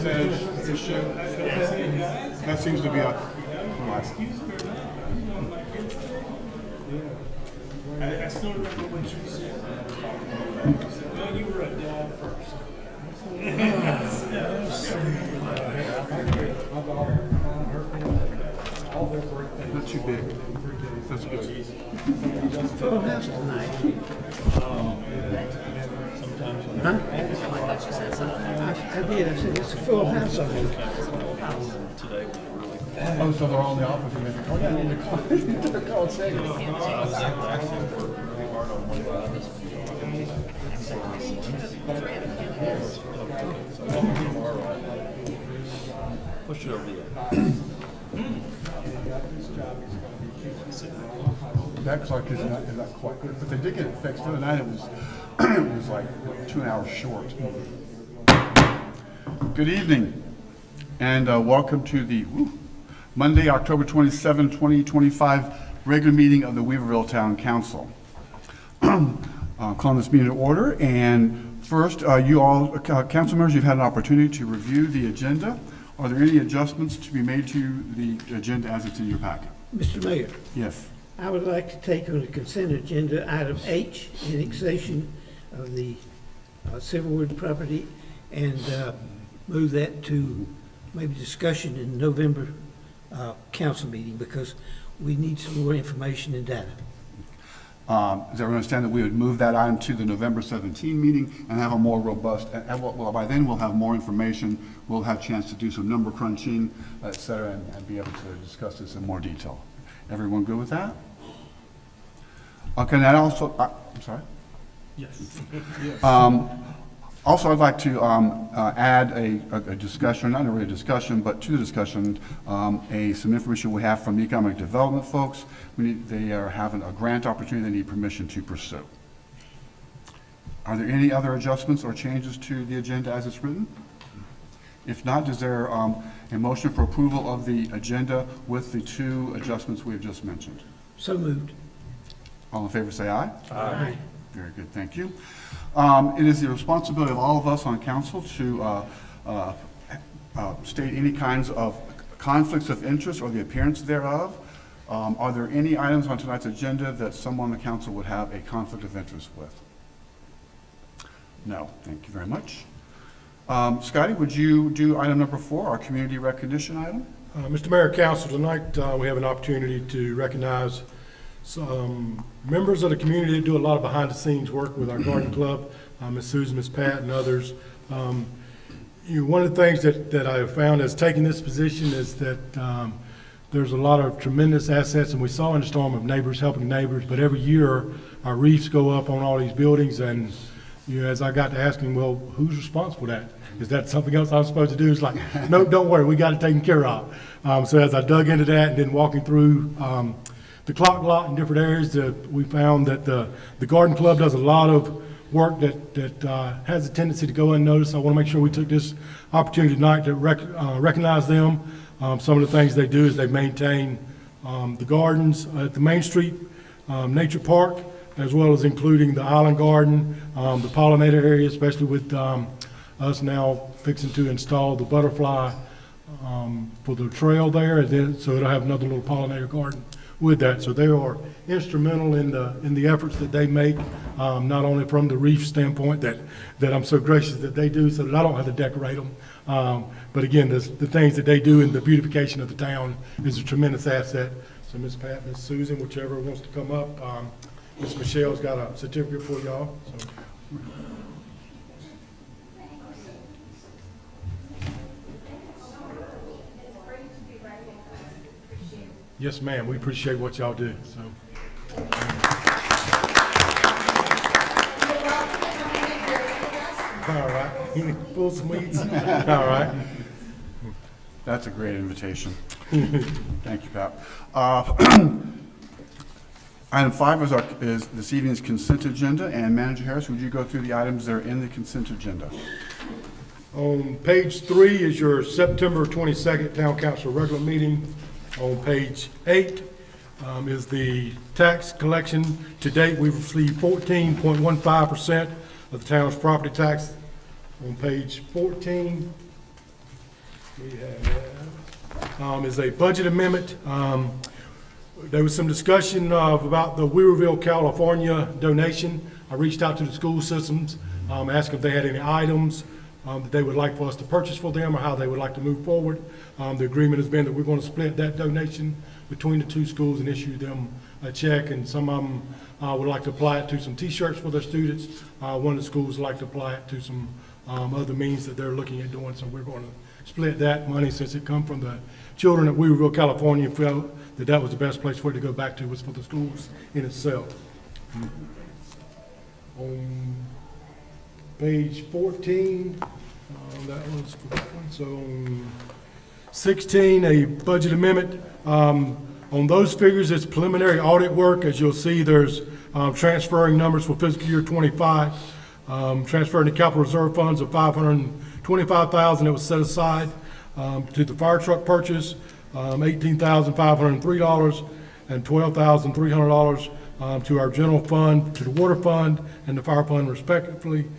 edge issue. That seems to be a. I still remember what you said. Well, you were a dad first. Not too big. That's good. Full house tonight. Huh? I did. I said it's a full house on it. Oh, so they're all in the office and then, oh yeah, in the car. They're called saying. Push it over there. That clock is not quite good, but they did get it fixed. The other night it was, it was like 2 hours short. Good evening, and welcome to the Monday, October 27, 2025 regular meeting of the Weaverville Town Council. Calling this meeting to order, and first, you all, council members, you've had an opportunity to review the agenda. Are there any adjustments to be made to the agenda as it's in your packet? Mr. Mayor, Yes. I would like to take on the consent agenda item H, annexation of the Silverwood property, and move that to maybe discussion in November council meeting, because we need some more information and data. Does everyone understand that we would move that item to the November 17 meeting and have a more robust, and well, by then we'll have more information, we'll have a chance to do some number crunching, et cetera, and be able to discuss this in more detail. Everyone good with that? Okay, and also, I'm sorry? Yes. Also, I'd like to add a discussion, not really a discussion, but to the discussion, some information we have from the economic development folks. They are having a grant opportunity they need permission to pursue. Are there any other adjustments or changes to the agenda as it's written? If not, is there a motion for approval of the agenda with the 2 adjustments we have just mentioned? So moved. All in favor say aye. Aye. Very good, thank you. It is the responsibility of all of us on council to state any kinds of conflicts of interest or the appearance thereof. Are there any items on tonight's agenda that someone on the council would have a conflict of interest with? No, thank you very much. Scotty, would you do item number 4, our community recognition item? Mr. Mayor, Council, tonight we have an opportunity to recognize some members of the community that do a lot of behind-the-scenes work with our garden club, Ms. Susan, Ms. Pat, and others. One of the things that I have found as taking this position is that there's a lot of tremendous assets, and we saw in the storm of neighbors helping neighbors, but every year our reefs go up on all these buildings, and as I got to asking, well, who's responsible for that? Is that something else I'm supposed to do? It's like, no, don't worry, we got it taken care of. So as I dug into that and then walking through the clock lot in different areas, we found that the garden club does a lot of work that has a tendency to go unnoticed. I want to make sure we took this opportunity tonight to recognize them. Some of the things they do is they maintain the gardens at the Main Street Nature Park, as well as including the Island Garden, the pollinator area, especially with us now fixing to install the butterfly for the trail there, and then, so it'll have another little pollinator garden with that. So they are instrumental in the efforts that they make, not only from the reef standpoint that I'm so gracious that they do, so that I don't have to decorate them. But again, the things that they do in the beautification of the town is a tremendous asset. So Ms. Pat, Ms. Susan, whichever wants to come up. Ms. Michelle's got a certificate for y'all. So. Yes, ma'am. We appreciate what y'all do. So. All right. Pull some weeds. All right. That's a great invitation. Thank you, Pat. Item 5 is this evening's consent agenda, and Manager Harris, would you go through the items that are in the consent agenda? On page 3 is your September 22nd Town Council regular meeting. On page 8 is the tax collection. To date, we've received 14.15% of the town's property tax. On page 14 we have is a budget amendment. There was some discussion about the Weaverville, California donation. I reached out to the school systems, asked if they had any items that they would like for us to purchase for them or how they would like to move forward. The agreement has been that we're going to split that donation between the two schools and issue them a check, and some of them would like to apply it to some T-shirts for their students. One of the schools would like to apply it to some other means that they're looking at doing, so we're going to split that money since it come from the children at Weaverville, California, felt that that was the best place for it to go back to was for the schools in itself. On page 14, that was for that one. So on 16, a budget amendment. On those figures, it's preliminary audit work. As you'll see, there's transferring numbers for fiscal year 25, transferring the capital reserve funds of $525,000 that was set aside to the fire truck purchase, $18,503, and $12,300 to our general fund, to the water fund, and the fire fund respectively.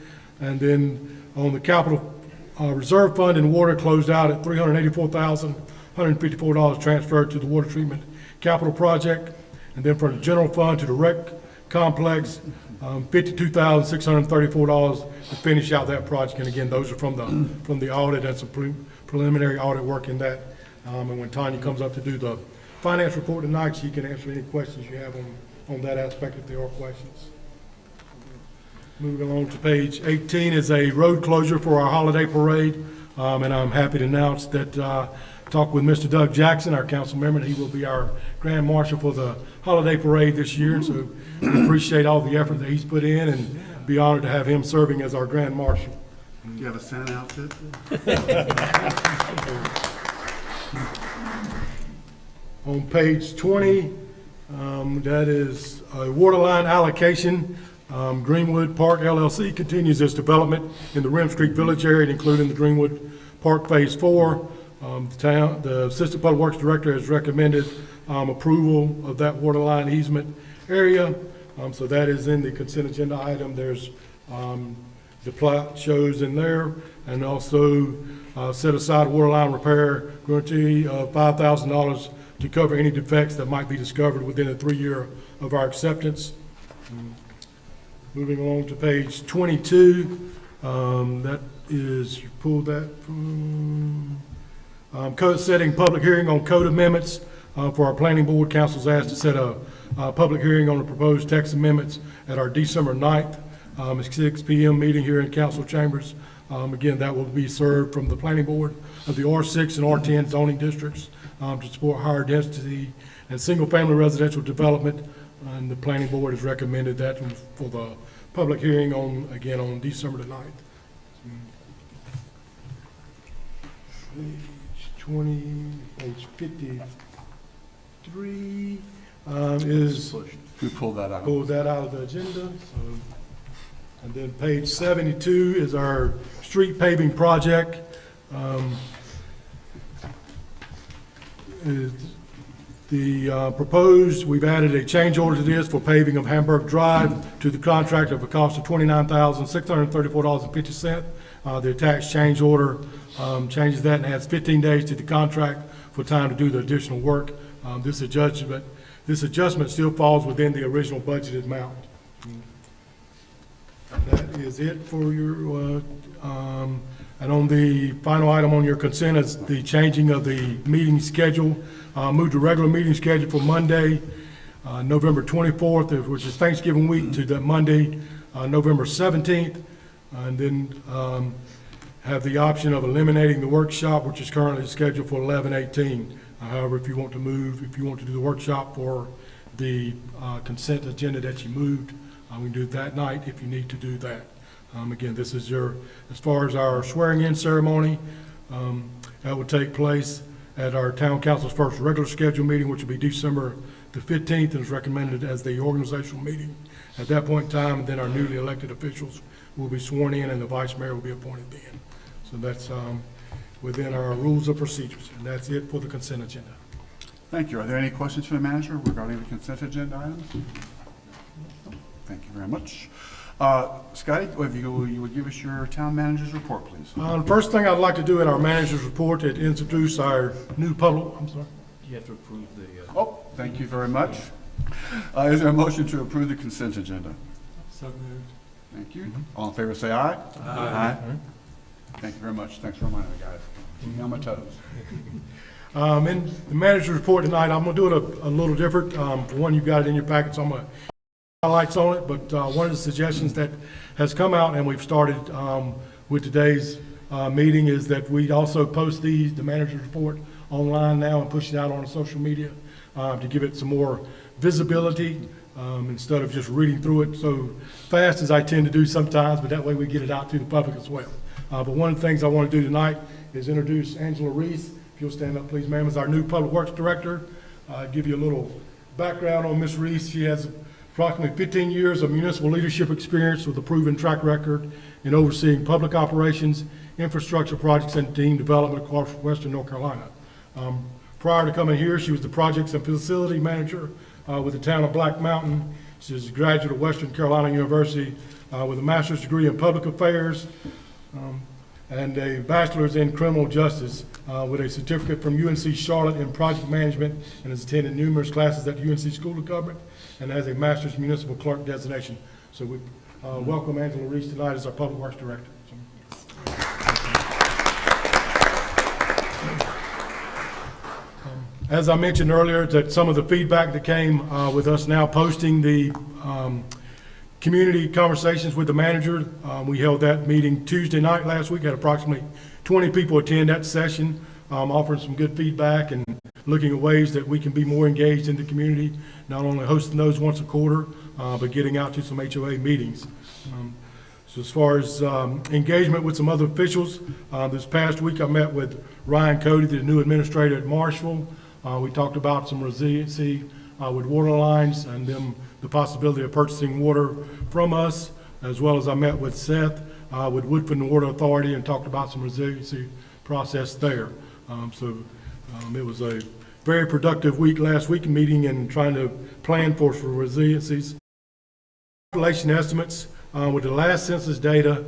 And then on the capital reserve fund and water closed out at $384,154 transferred to the water treatment capital project. And then from the general fund to the rec complex, $52,634 to finish out that project. And again, those are from the audit and some preliminary audit work in that. And when Tanya comes up to do the finance report tonight, she can answer any questions you have on that aspect if there are questions. Moving along to page 18 is a road closure for our holiday parade. And I'm happy to announce that talked with Mr. Doug Jackson, our council member, and he will be our grand marshal for the holiday parade this year. So we appreciate all the effort that he's put in and be honored to have him serving as our grand marshal. Do you have a Santa outfit? On page 20, that is a water line allocation. Greenwood Park LLC continues its development in the Rims Creek Village area, including the Greenwood Park Phase 4. The Assistant Public Works Director has recommended approval of that water line easement area. So that is in the consent agenda item. There's the plot shows in there, and also set aside water line repair guarantee of $5,000 to cover any defects that might be discovered within a 3-year of our acceptance. Moving along to page 22, that is, you pulled that from code setting public hearing on code amendments for our planning board. Council's asked to set a public hearing on the proposed text amendments at our December 9th, 6 p.m. meeting here in council chambers. Again, that will be served from the planning board of the R6 and R10 zoning districts to support higher density and single-family residential development. And the planning board has recommended that for the public hearing on December the 9th. Page 20, page 53 is We pulled that out. pulled that out of the agenda. So, and then page 72 is our street paving project. Is the proposed, we've added a change order to this for paving of Hamburg Drive to the contract of a cost of $29,634.50. The attached change order changes that and adds 15 days to the contract for time to do the additional work. This adjustment still falls within the original budgeted amount. That is it for your, and on the final item on your consent is the changing of the meeting schedule. Moved to regular meeting schedule for Monday, November 24th, which is Thanksgiving week, to that Monday, November 17th. And then have the option of eliminating the workshop, which is currently scheduled for 11/18. However, if you want to do the workshop for the consent agenda that you moved, we can do it that night if you need to do that. Again, this is as far as our swearing-in ceremony, that would take place at our town council's first regular scheduled meeting, which will be December the 15th, and is recommended as the organizational meeting at that point in time. And then our newly elected officials will be sworn in, and the vice mayor will be appointed then. So that's within our rules of procedures, and that's it for the consent agenda. Thank you. Are there any questions for the manager regarding the consent agenda items? Thank you very much. Scotty, if you would give us your town manager's report, please. The first thing I'd like to do in our manager's report is introduce our new public, I'm sorry. You have to approve the, Oh, thank you very much. Is there a motion to approve the consent agenda? So moved. Thank you. All in favor, say aye. Aye. Thank you very much. Thanks for reminding me, guys. Keep me on my toes. In the manager's report tonight, I'm gonna do it a little different. For one, you've got it in your packet, so I'm gonna highlights on it, but one of the suggestions that has come out, and we've started with today's meeting, is that we also post the manager's report online now and push it out on social media to give it some more visibility instead of just reading through it so fast as I tend to do sometimes, but that way we get it out to the public as well. But one of the things I want to do tonight is introduce Angela Reese. If you'll stand up, please, ma'am, as our new Public Works Director. Give you a little background on Ms. Reese. She has approximately 15 years of municipal leadership experience with a proven track record in overseeing public operations, infrastructure projects, and team development across western North Carolina. Prior to coming here, she was the projects and facility manager with the town of Black Mountain. She is a graduate of Western Carolina University with a master's degree in public affairs and a bachelor's in criminal justice with a certificate from UNC Charlotte in project management, and has attended numerous classes at the UNC School of Government, and has a master's municipal clerk designation. So we welcome Angela Reese tonight as our Public Works Director. As I mentioned earlier, that some of the feedback that came with us now posting the community conversations with the manager, we held that meeting Tuesday night last week, had approximately 20 people attend that session, offering some good feedback and looking at ways that we can be more engaged in the community, not only hosting those once a quarter, but getting out to some HOA meetings. So as far as engagement with some other officials, this past week I met with Ryan Cody, the new administrator at Marshville. We talked about some resiliency with water lines and them the possibility of purchasing water from us, as well as I met with Seth with Woodford Water Authority and talked about some resiliency process there. It was a very productive week last week, meeting and trying to plan for resiliencies. Population estimates with the last census data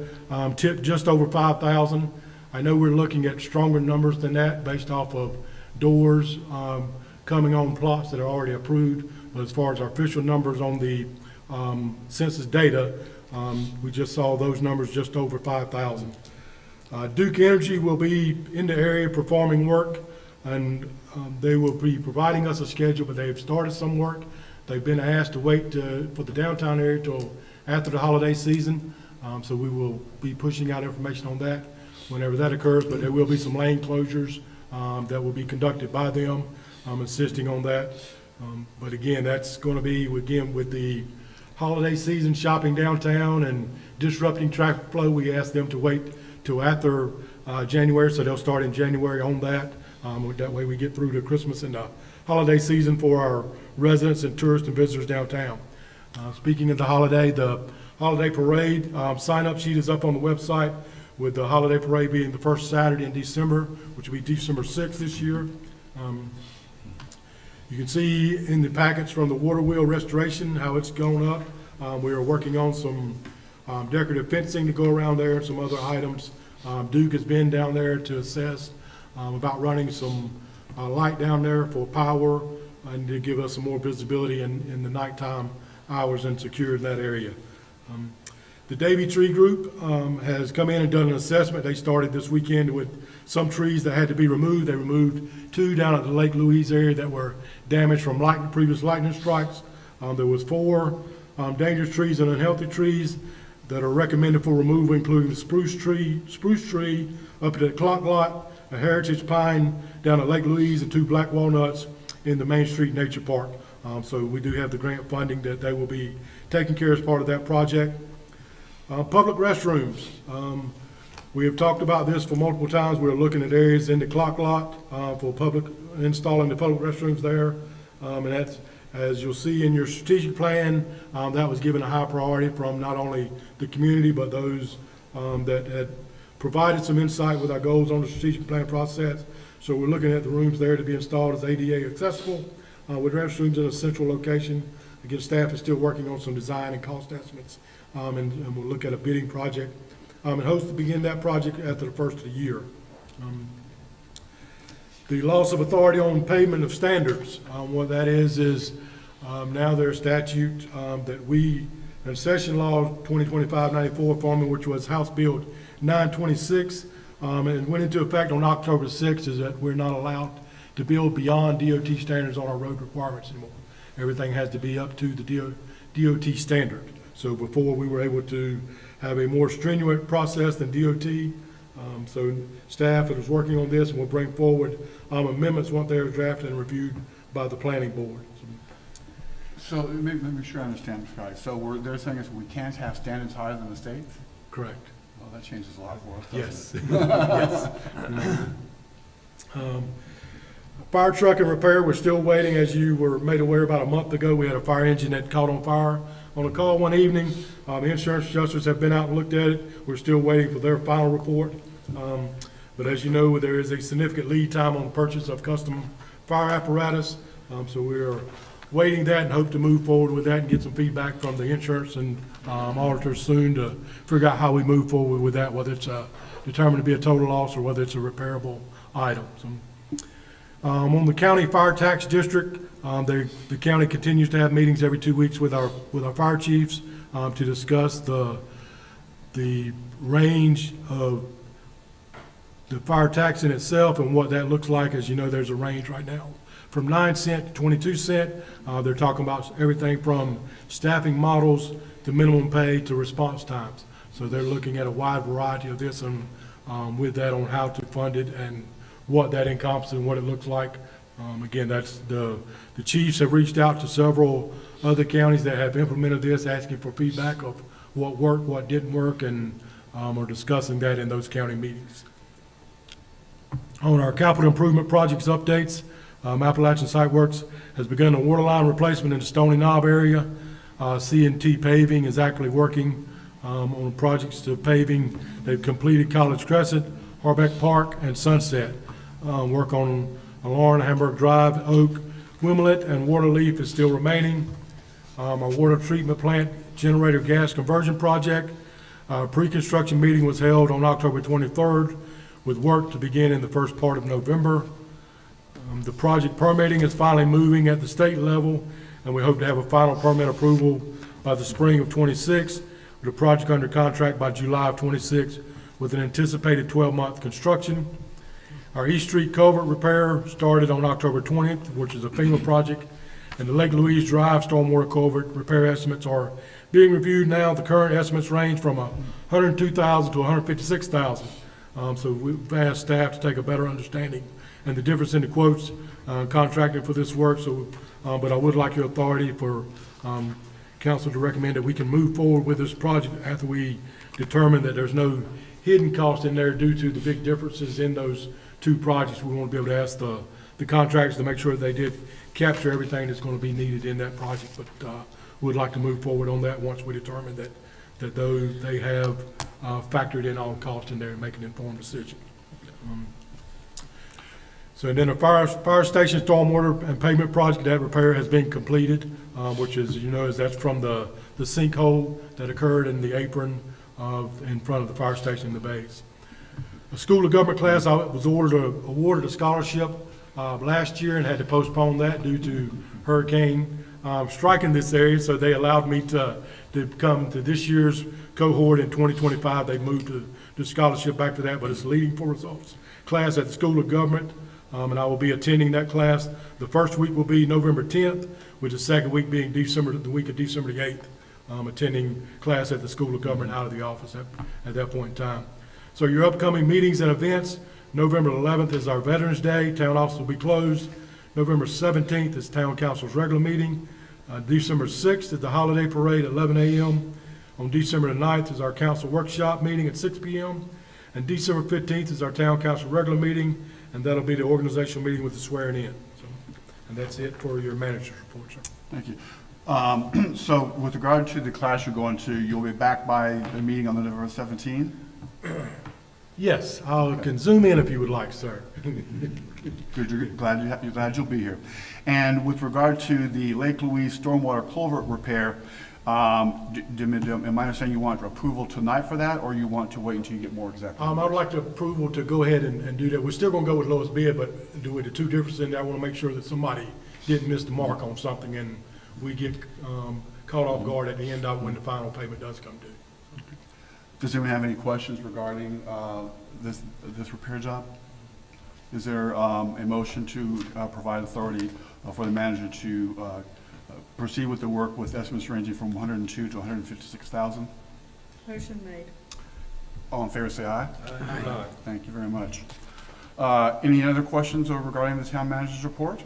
tipped just over 5,000. I know we're looking at stronger numbers than that based off of doors coming on plots that are already approved. But as far as our official numbers on the census data, we just saw those numbers just over 5,000. Duke Energy will be in the area performing work, and they will be providing us a schedule, but they've started some work. They've been asked to wait for the downtown area till after the holiday season, so we will be pushing out information on that whenever that occurs, but there will be some lane closures that will be conducted by them. I'm insisting on that. But again, that's going to be, again, with the holiday season shopping downtown and disrupting traffic flow, we asked them to wait till after January, so they'll start in January on that. That way we get through the Christmas and the holiday season for our residents and tourists and visitors downtown. Speaking of the holiday parade, sign-up sheet is up on the website, with the holiday parade being the first Saturday in December, which will be December 6th this year. You can see in the packets from the water wheel restoration how it's gone up. We are working on some decorative fencing to go around there and some other items. Duke has been down there to assess about running some light down there for power and to give us some more visibility in the nighttime hours and secure that area. The Davy Tree Group has come in and done an assessment. They started this weekend with some trees that had to be removed. They removed 2 down at the Lake Louise area that were damaged from previous lightning strikes. There was 4 dangerous trees and unhealthy trees that are recommended for removal, including the spruce tree up at the clock lot, a heritage pine down at Lake Louise, and 2 black walnuts in the Main Street Nature Park. So we do have the grant funding that they will be taking care as part of that project. Public restrooms. We have talked about this for multiple times. We're looking at areas in the clock lot for installing the public restrooms there. And that's, as you'll see in your strategic plan, that was given a high priority from not only the community, but those that had provided some insight with our goals on the strategic plan process. So we're looking at the rooms there to be installed as ADA accessible with restrooms in a central location. Again, staff is still working on some design and cost estimates and we'll look at a bidding project, and hopes to begin that project after the first of the year. The loss of authority on payment of standards, what that is now there's statute that we, in Session Law 2025-94, forming which was House Bill 926, and it went into effect on October 6th, is that we're not allowed to build beyond DOT standards on our road requirements anymore. Everything has to be up to the DOT standard. So before, we were able to have a more stringent process than DOT. So staff is working on this, and will bring forward amendments once they are drafted and reviewed by the planning board. So let me sure I understand, Mr. Guy. So they're saying is we can't have standards higher than the state? Correct. Well, that changes a lot for us, doesn't Yes. it? Yes. Fire truck and repair, we're still waiting. As you were made aware, about a month ago, we had a fire engine that caught on fire on a call one evening. The insurance adjusters have been out and looked at it. We're still waiting for their final report. But as you know, there is a significant lead time on purchase of custom fire apparatus. So we are waiting that and hope to move forward with that and get some feedback from the insurance and auditors soon to figure out how we move forward with that, whether it's determined to be a total loss or whether it's a repairable item. So, on the county fire tax district, the county continues to have meetings every 2 weeks with our fire chiefs to discuss the range of the fire tax in itself and what that looks like. As you know, there's a range right now from 9 cent to 22 cent. They're talking about everything from staffing models to minimum pay to response times. So they're looking at a wide variety of this and with that on how to fund it and what that encompasses and what it looks like. Again, that's the chiefs have reached out to several other counties that have implemented this, asking for feedback of what worked, what didn't work, and are discussing that in those county meetings. On our capital improvement projects updates, Appalachian Site Works has begun a water line replacement in the Stony Knob area. C&T Paving is actually working on projects to paving. They've completed College Crescent, Harbeck Park, and Sunset. Work on Lauren, Hamburg Drive, Oak, Wimlet, and Waterleaf is still remaining. Our water treatment plant generator gas conversion project. Pre-construction meeting was held on October 23rd with work to begin in the first part of November. The project permitting is finally moving at the state level, and we hope to have a final permit approval by the spring of '26, with the project under contract by July of '26, with an anticipated 12-month construction. Our East Street culvert repair started on October 20th, which is a FEMA project, and the Lake Louise Drive stormwater culvert repair estimates are being reviewed now. The current estimates range from $102,000 to $156,000. So we've asked staff to take a better understanding and the difference in the quotes contracting for this work. So, but I would like your authority for council to recommend that we can move forward with this project after we determine that there's no hidden cost in there due to the big differences in those two projects. We want to be able to ask the contractors to make sure that they did capture everything that's going to be needed in that project. But we'd like to move forward on that once we determine that those they have factored in all costs in there and make an informed decision. So then the fire station stormwater and pavement project, that repair has been completed, which is, you know, that's from the sinkhole that occurred in the apron in front of the fire station in the base. The School of Government class, I was awarded a scholarship last year and had to postpone that due to hurricane striking this area. So they allowed me to come to this year's cohort in 2025. They moved the scholarship back to that, but it's Leading for Results class at the School of Government. And I will be attending that class. The first week will be November 10th, with the second week being the week of December the 8th, attending class at the School of Government out of the office at that point in time. So your upcoming meetings and events, November 11th is our Veterans Day. Town office will be closed. November 17th is Town Council's regular meeting. December 6th is the holiday parade at 11 a.m. On December the 9th is our council workshop meeting at 6 p.m. And December 15th is our Town Council regular meeting, and that'll be the organizational meeting with the swearing in. So, and that's it for your manager's report, sir. Thank you. So with regard to the class you're going to, you'll be back by the meeting on November 17th? Yes, I can zoom in if you would like, sir. Good, you're glad you'll be here. And with regard to the Lake Louise stormwater culvert repair, Am I understanding you want approval tonight for that, or you want to wait until you get more exact? I would like the approval to go ahead and do that. We're still gonna go with lowest bid, but do it the two differences in there. I wanna make sure that somebody didn't miss the mark on something and we get, caught off guard at the end of when the final payment does come due. Does anyone have any questions regarding this repair job? Is there a motion to provide authority for the manager to proceed with the work with estimates ranging from 102 to 156,000? Motion made. All in favor, say aye. Aye. Thank you very much. Any other questions regarding the town manager's report?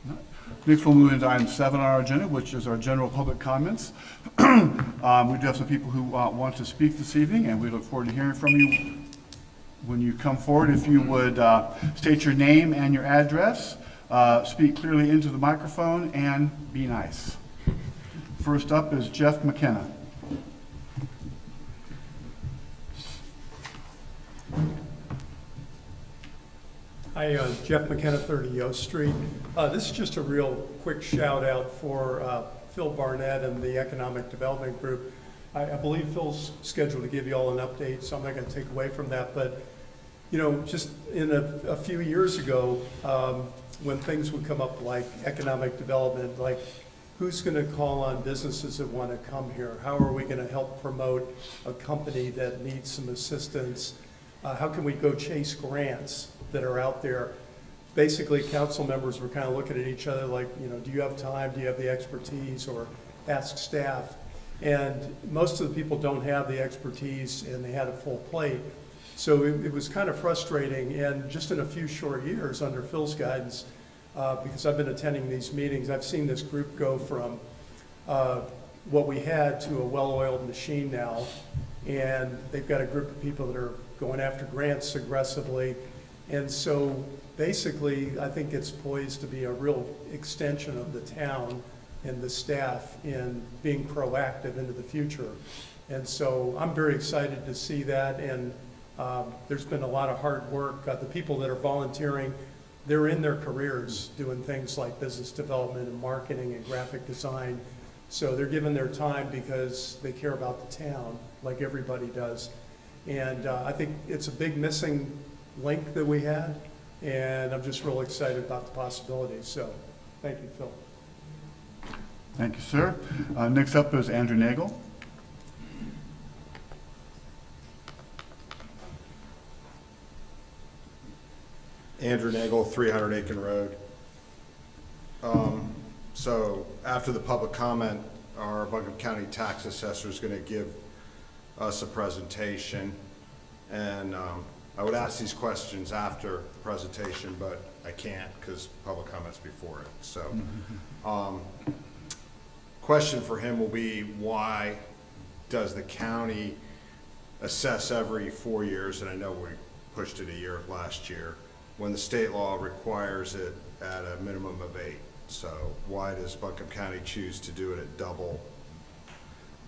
No. Next, we'll move into item 7 on our agenda, which is our general public comments. We do have some people who want to speak this evening, and we look forward to hearing from you. When you come forward, if you would state your name and your address, speak clearly into the microphone, and be nice. First up is Jeff McKenna. Hi, Jeff McKenna, 30 Yost Street. This is just a real quick shout out for Phil Barnett and the Economic Development Group. I believe Phil's scheduled to give you all an update, so I'm not going to take away from that. But, you know, just in a few years ago, when things would come up like economic development, like who's going to call on businesses that want to come here? How are we going to help promote a company that needs some assistance? How can we go chase grants that are out there? Basically, council members were kind of looking at each other like, you know, do you have time? Do you have the expertise? Or ask staff. And most of the people don't have the expertise, and they had a full plate. So it was kind of frustrating. And just in a few short years under Phil's guidance, because I've been attending these meetings, I've seen this group go from what we had to a well-oiled machine now. And they've got a group of people that are going after grants aggressively. And so basically, I think it's poised to be a real extension of the town and the staff in being proactive into the future. And so I'm very excited to see that. And there's been a lot of hard work. The people that are volunteering, they're in their careers doing things like business development and marketing and graphic design. So they're giving their time because they care about the town, like everybody does. And I think it's a big missing link that we had, and I'm just real excited about the possibilities. So thank you, Phil. Thank you, sir. Next up is Andrew Nagel. Andrew Nagel, 300 Aiken Road. So after the public comment, our Buncombe County tax assessor is going to give us a presentation. And I would ask these questions after the presentation, but I can't because public comment's before it. So question for him will be, why does the county assess every 4 years? And I know we pushed it a year last year, when the state law requires it at a minimum of 8. So why does Buncombe County choose to do it at double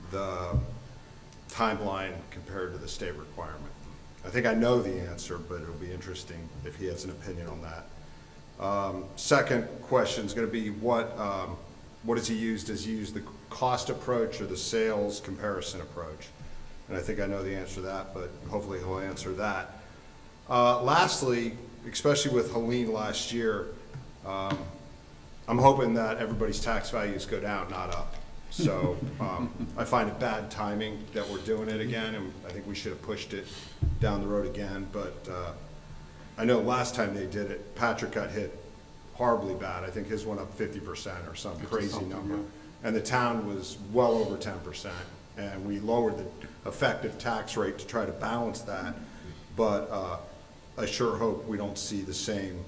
the timeline compared to the state requirement? I think I know the answer, but it'll be interesting if he has an opinion on that. Second question is going to be what has he used? Has he used the cost approach or the sales comparison approach? And I think I know the answer to that, but hopefully he'll answer that. Lastly, especially with Helene last year, I'm hoping that everybody's tax values go down, not up. So I find it bad timing that we're doing it again, and I think we should have pushed it down the road again. But I know last time they did it, Patrick got hit horribly bad. I think his went up 50% or some crazy number. Yeah. And the town was well over 10%. And we lowered the effective tax rate to try to balance that. But I sure hope we don't see the same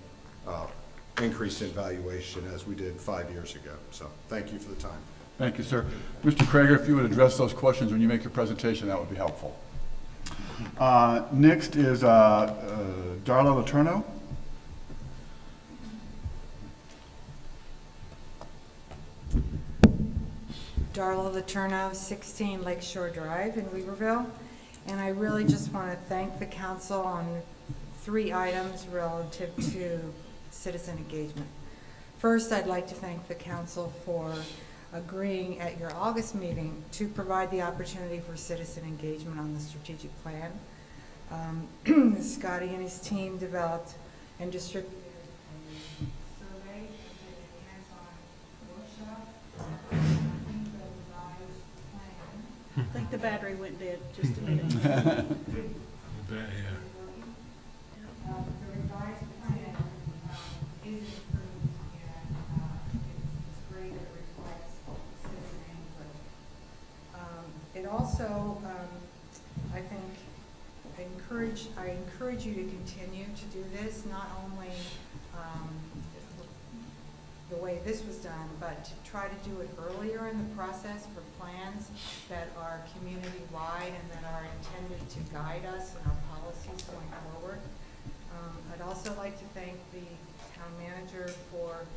increase in valuation as we did 5 years ago. So thank you for the time. Thank you, sir. Mr. Krager, if you would address those questions when you make your presentation, that would be helpful. Next is Darla Letourneau. Darla Letourneau, 16 Lakeshore Drive in Weaverville. And I really just want to thank the council on 3 items relative to citizen engagement. First, I'd like to thank the council for agreeing at your August meeting to provide the opportunity for citizen engagement on the strategic plan. Scotty and his team developed and distributed a survey, a hands-on workshop, the revised plan. I think the battery went dead, just a minute. The revised plan is improved, and it's great that it reflects citizen input. It also, I think, I encourage you to continue to do this, not only the way this was done, but to try to do it earlier in the process for plans that are community-wide and that are intended to guide us in our policies going forward. I'd also like to thank the town manager for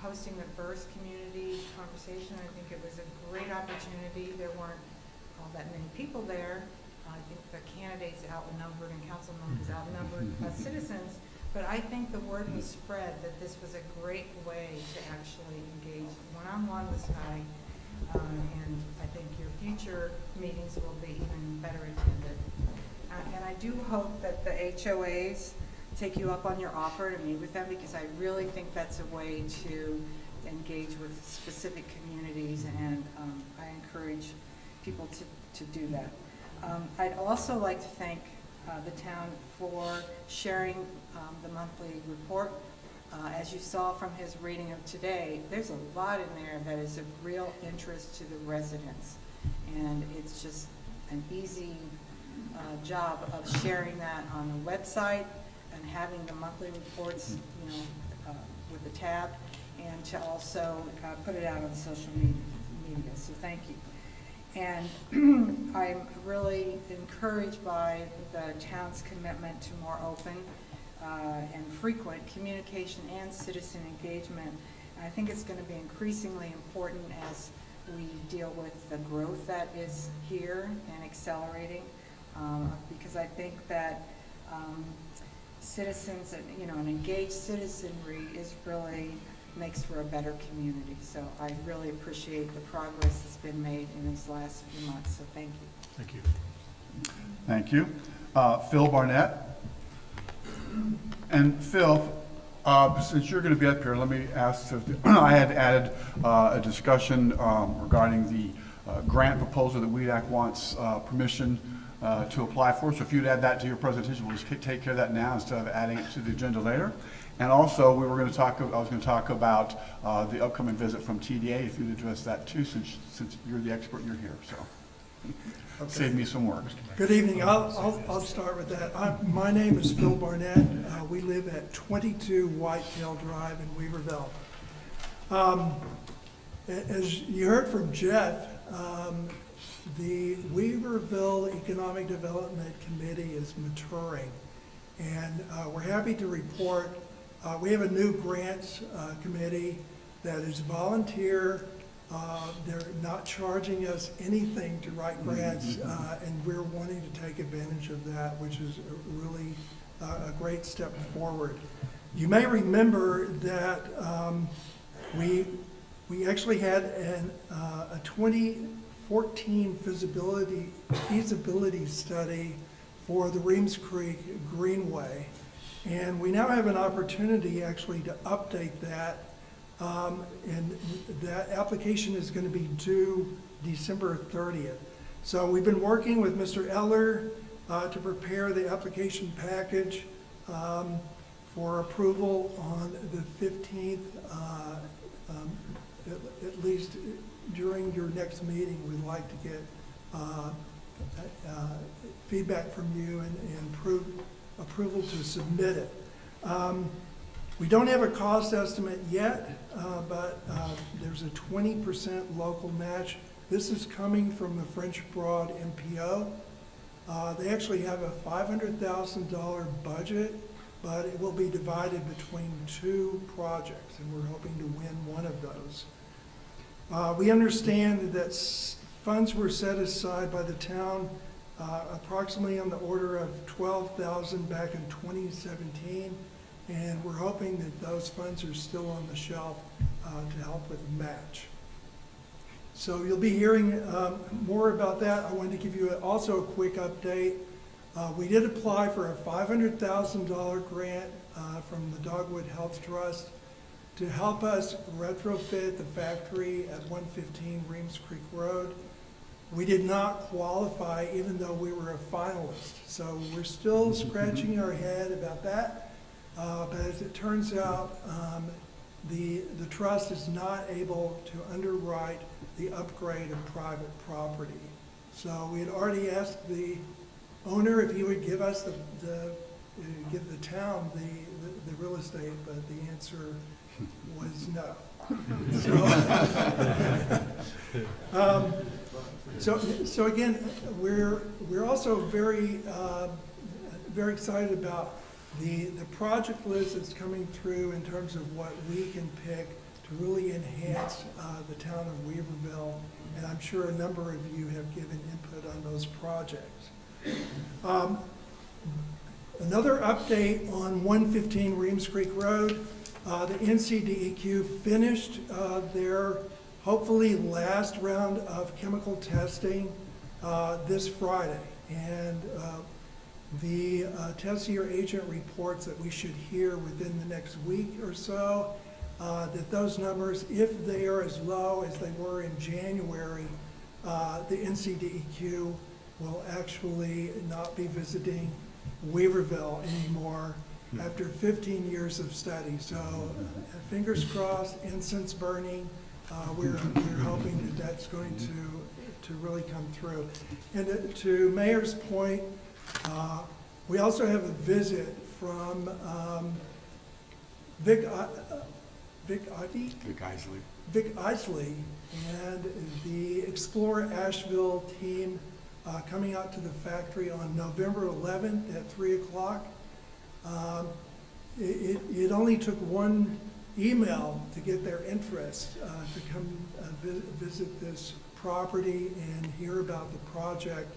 hosting the first community conversation. I think it was a great opportunity. There weren't all that many people there. I think the candidates outnumbered and council members outnumbered citizens, but I think the word was spread that this was a great way to actually engage one-on-one with Scotty, and I think your future meetings will be even better attended. And I do hope that the HOAs take you up on your offer to meet with them, because I really think that's a way to engage with specific communities, and I encourage people to do that. I'd also like to thank the town for sharing the monthly report. As you saw from his reading of today, there's a lot in there that is of real interest to the residents, and it's just an easy job of sharing that on the website and having the monthly reports, with the tab, and to also put it out on social media. So thank you. And I'm really encouraged by the town's commitment to more open and frequent communication and citizen engagement. And I think it's going to be increasingly important as we deal with the growth that is here and accelerating, because I think that citizens, an engaged citizenry is really makes for a better community. So I really appreciate the progress that's been made in these last few months. So thank you. Thank you. Thank you. Phil Barnett. And Phil, since you're going to be up here, let me ask, I had added a discussion regarding the grant proposal that WEDAC wants permission to apply for. So if you'd add that to your presentation, we'll just take care of that now instead of adding it to the agenda later. And also, I was going to talk about the upcoming visit from TDA, if you'd address that too, since you're the expert, you're here, so. Okay. Save me some work. Good evening. I'll start with that. My name is Phil Barnett. We live at 22 Whitetail Drive in Weaverville. As you heard from Jeff, the Weaverville Economic Development Committee is maturing, and we're happy to report we have a new grants committee that is volunteer. They're not charging us anything to write grants, and we're wanting to take advantage of that, which is really a great step forward. You may remember that we actually had a 2014 feasibility study for the Reams Creek Greenway, and we now have an opportunity actually to update that. And that application is going to be due December 30th. So we've been working with Mr. Eller to prepare the application package for approval on the 15th. At least during your next meeting, we'd like to get feedback from you and approval to submit it. We don't have a cost estimate yet, but there's a 20% local match. This is coming from the French Broad MPO. They actually have a $500,000 budget, but it will be divided between two projects, and we're hoping to win one of those. We understand that funds were set aside by the town approximately on the order of $12,000 back in 2017. And we're hoping that those funds are still on the shelf to help with the match. So you'll be hearing more about that. I wanted to give you also a quick update. We did apply for a $500,000 grant from the Dogwood Health Trust to help us retrofit the factory at 115 Reams Creek Road. We did not qualify even though we were a finalist. So we're still scratching our head about that. But as it turns out, the trust is not able to underwrite the upgrade of private property. So we had already asked the owner if he would give us give the town the real estate, but the answer was no. So again, we're also very excited about the project list that's coming through in terms of what we can pick to really enhance the town of Weaverville, and I'm sure a number of you have given input on those projects. Another update on 115 Reams Creek Road. The NCDEQ finished their hopefully last round of chemical testing this Friday. And the test year agent reports that we should hear within the next week or so that those numbers, if they are as low as they were in January, the NCDEQ will actually not be visiting Weaverville anymore after 15 years of study. So fingers crossed, incense burning. We're hoping that that's going to really come through. And to Mayor's point, we also have a visit from Vic Isley and the Explore Asheville team coming out to the factory on November 11th at 3 o'clock. It only took one email to get their interest to come visit this property and hear about the project.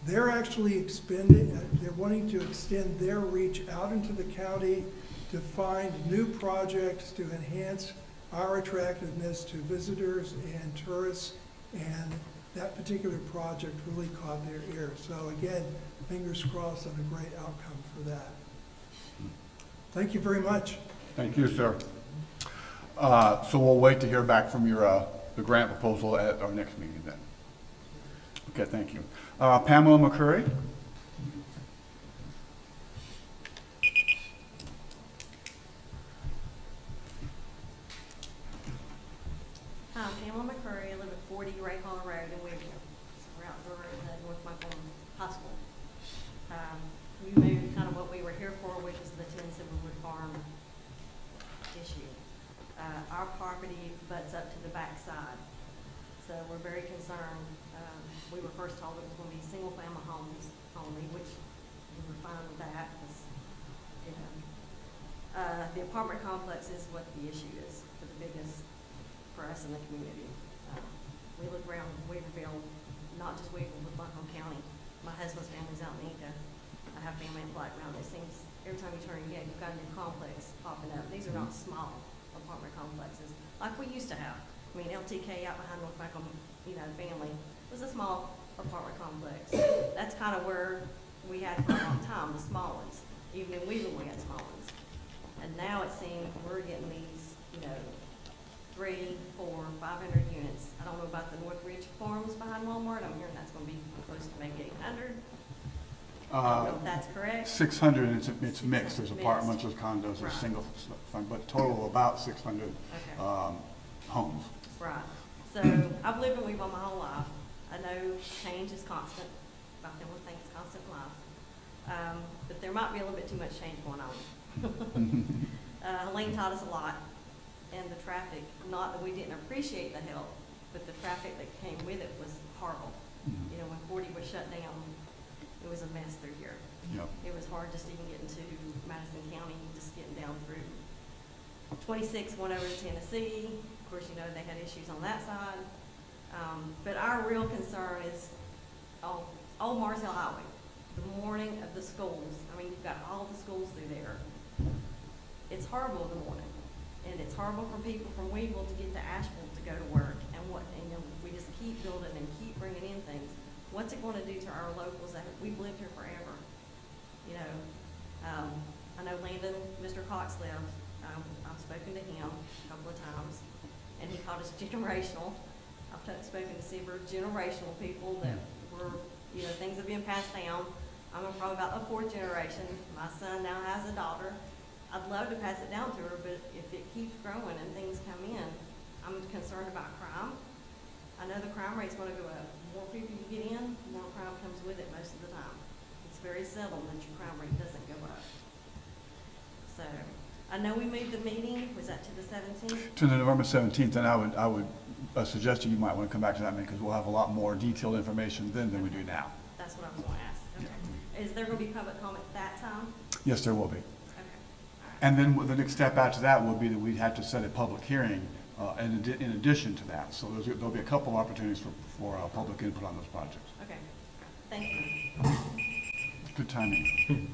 They're actually they're wanting to extend their reach out into the county to find new projects to enhance our attractiveness to visitors and tourists, and that particular project really caught their ear. So again, fingers crossed on a great outcome for that. Thank you very much. Thank you, sir. So we'll wait to hear back from your, the grant proposal at our next meeting then. Okay, thank you. Pamela McCurry? Hi, I'm Pamela McCurry. I live at 40 Ray Hall Road in Weaverville. So we're outdoor at North Michael High School. We moved kind of what we were here for, which is the 10 Silverwood Farm issue. Our property butts up to the back side, so we're very concerned. We were first told it was going to be single-family homes only, which we were fine with that. The apartment complex is what the issue is for the biggest for us in the community. We look around Weaverville, not just Weaverville, but Buncombe County. My husband's family's out in Inca. I have family in Black Mountain. It seems every time you turn a gate, you've got a new complex popping up. These are not small apartment complexes like we used to have. I mean, LTK out behind North Michael, family was a small apartment complex. That's kind of where we had for a long time, the small ones. Even in Weaverville, we had small ones. And now it seems we're getting these, 300, 400, 500 units. I don't know about the Northridge Farms behind Walmart. I'm hearing that's going to be close to maybe 800. I don't know if that's correct. 600, it's mixed. There's Mixed. apartments, there's condos, there's Right. single, but total about 600 Okay. homes. Right. So I've lived in Weaverville my whole life. I know change is constant. About the only thing that's constant in life. But there might be a little bit too much change going on. Helene taught us a lot, and the traffic, not that we didn't appreciate the help, but the traffic that came with it was horrible. When 40 was shut down, it was a mess through here. Yep. It was hard just even getting to Madison County, just getting down through 26 went over to Tennessee. Of course, they had issues on that side. But our real concern is Old Mars Hill Highway, the morning of the schools. I mean, you've got all the schools through there. It's horrible in the morning. And it's horrible for people from Weaverville to get to Asheville to go to work. And and what, you know, if we just keep building and keep bringing in things, what's it gonna do to our locals that, we've lived here forever? You know, I know Landon, Mr. Cox lived, I've spoken to him a couple of times, and he called us generational. I've spoken to several generational people that were, you know, things have been passed down. I'm probably about the fourth generation. My son now has a daughter. I'd love to pass it down to her, but if it keeps growing and things come in, I'm concerned about crime. I know the crime rate's gonna go up. More people you get in, more crime comes with it most of the time. It's very seldom that your crime rate doesn't go up. So, I know we moved the meeting, was that to the 17th? To the November 17th, and I would suggest you might want to come back to that meeting because we'll have a lot more detailed information then than we do now. That's what I was gonna ask. Okay. Is there gonna be public comment that time? Yes, there will be. Okay. All right. And then the next step after that would be that we'd have to set a public hearing in addition to that. So there'll be a couple opportunities for public input on those projects. Okay. Thank you. Good timing.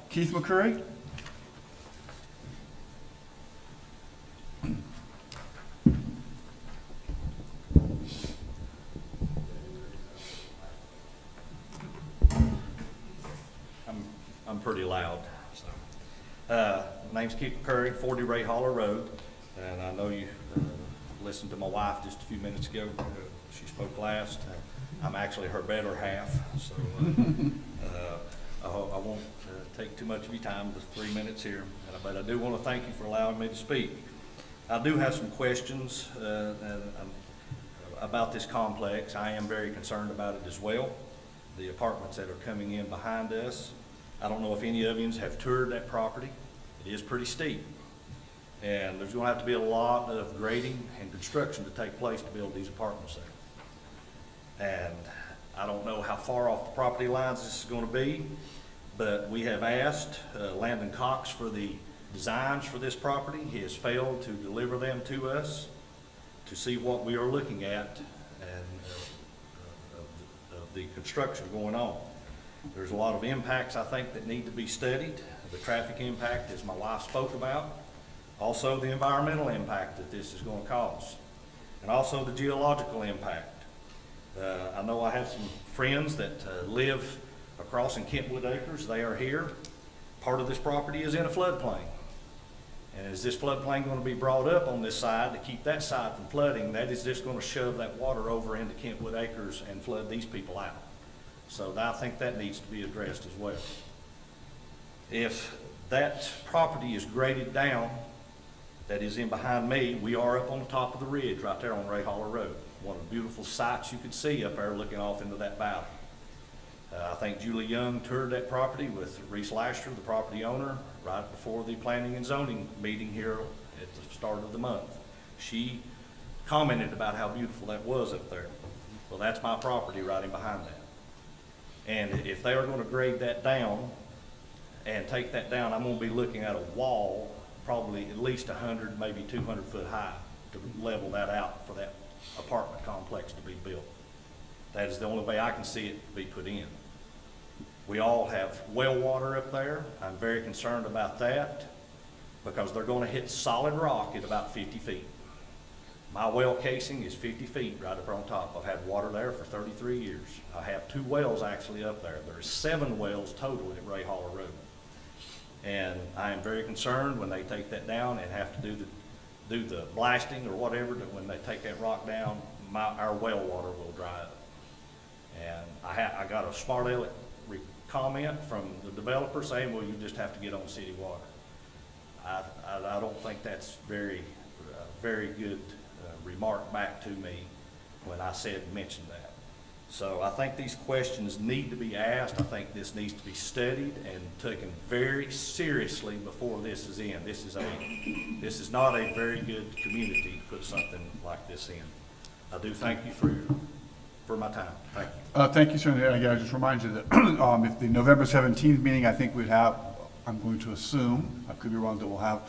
Keith McCurry? I'm pretty loud, so. My name's Keith McCurry, 40 Ray Holler Road, and I know you listened to my wife just a few minutes ago. She spoke last. I'm actually her better half, so I won't take too much of your time, just 3 minutes here. But I do want to thank you for allowing me to speak. I do have some questions about this complex. I am very concerned about it as well. The apartments that are coming in behind us. I don't know if any of you have toured that property. It is pretty steep. And there's gonna have to be a lot of grading and construction to take place to build these apartments there. And I don't know how far off the property lines this is gonna be, but we have asked Landon Cox for the designs for this property. He has failed to deliver them to us to see what we are looking at and of the construction going on. There's a lot of impacts, I think, that need to be studied. The traffic impact, as my wife spoke about. Also, the environmental impact that this is going to cause. And also the geological impact. I know I have some friends that live across in Kentwood Acres. They are here. Part of this property is in a floodplain. And is this floodplain going to be brought up on this side to keep that side from flooding? That is just going to shove that water over into Kentwood Acres and flood these people out. So I think that needs to be addressed as well. If that property is graded down, that is in behind me, we are up on the top of the ridge right there on Ray Holler Road. One of the beautiful sights you could see up there looking off into that valley. I think Julie Young toured that property with Reese Lasher, the property owner, right before the planning and zoning meeting here at the start of the month. She commented about how beautiful that was up there. Well, that's my property right in behind that. And if they are going to grade that down and take that down, I'm going to be looking at a wall, probably at least 100, maybe 200 foot high to level that out for that apartment complex to be built. That is the only way I can see it be put in. We all have well water up there. I'm very concerned about that because they're going to hit solid rock at about 50 feet. My well casing is 50 feet right up on top. I've had water there for 33 years. I have 2 wells actually up there. There's 7 wells total at Ray Holler Road. And I am very concerned when they take that down and have to do the blasting or whatever, that when they take that rock down, our well water will dry up. And I got a smart aleck comment from the developer saying, well, you just have to get on city water. I don't think that's very good remark back to me when I mentioned that. So I think these questions need to be asked. I think this needs to be studied and taken very seriously before this is in. This is not a very good community to put something like this in. I do thank you for my time. Thank you. Thank you, sir. And again, I just remind you that if the November 17th meeting, I think we'd have, I'm going to assume, I could be wrong, that we'll have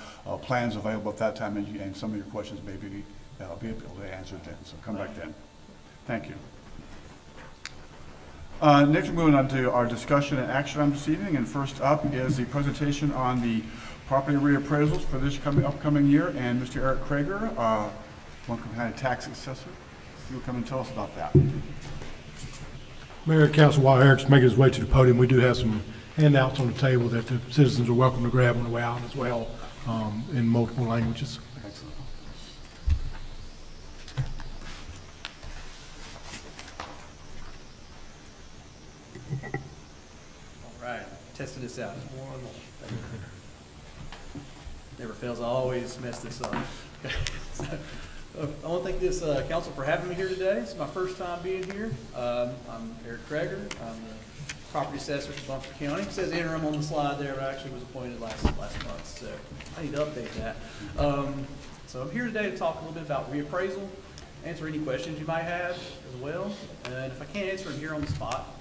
plans available at that time, and some of your questions may be able to answer then. So come back then. Thank you. Next, we're moving on to our discussion and action on this evening. And first up is the presentation on the property reappraisals for this upcoming year. And Mr. Eric Krager Buncombe County Tax Assessor. You'll come and tell us about that. Mayor and Council, while Eric's making his way to the podium, we do have some handouts on the table that the citizens are welcome to grab on the way out as well, in multiple languages. Excellent. All right, testing this out. One more. Never fails, I always mess this up. So, I want to thank this council for having me here today. It's my first time being here. I'm Eric Kreger. I'm the property assessor for Buncombe County. It says interim on the slide there, but I actually was appointed last month, so I need to update that. So I'm here today to talk a little bit about reappraisal, answer any questions you might have as well. And if I can't answer them here on the spot,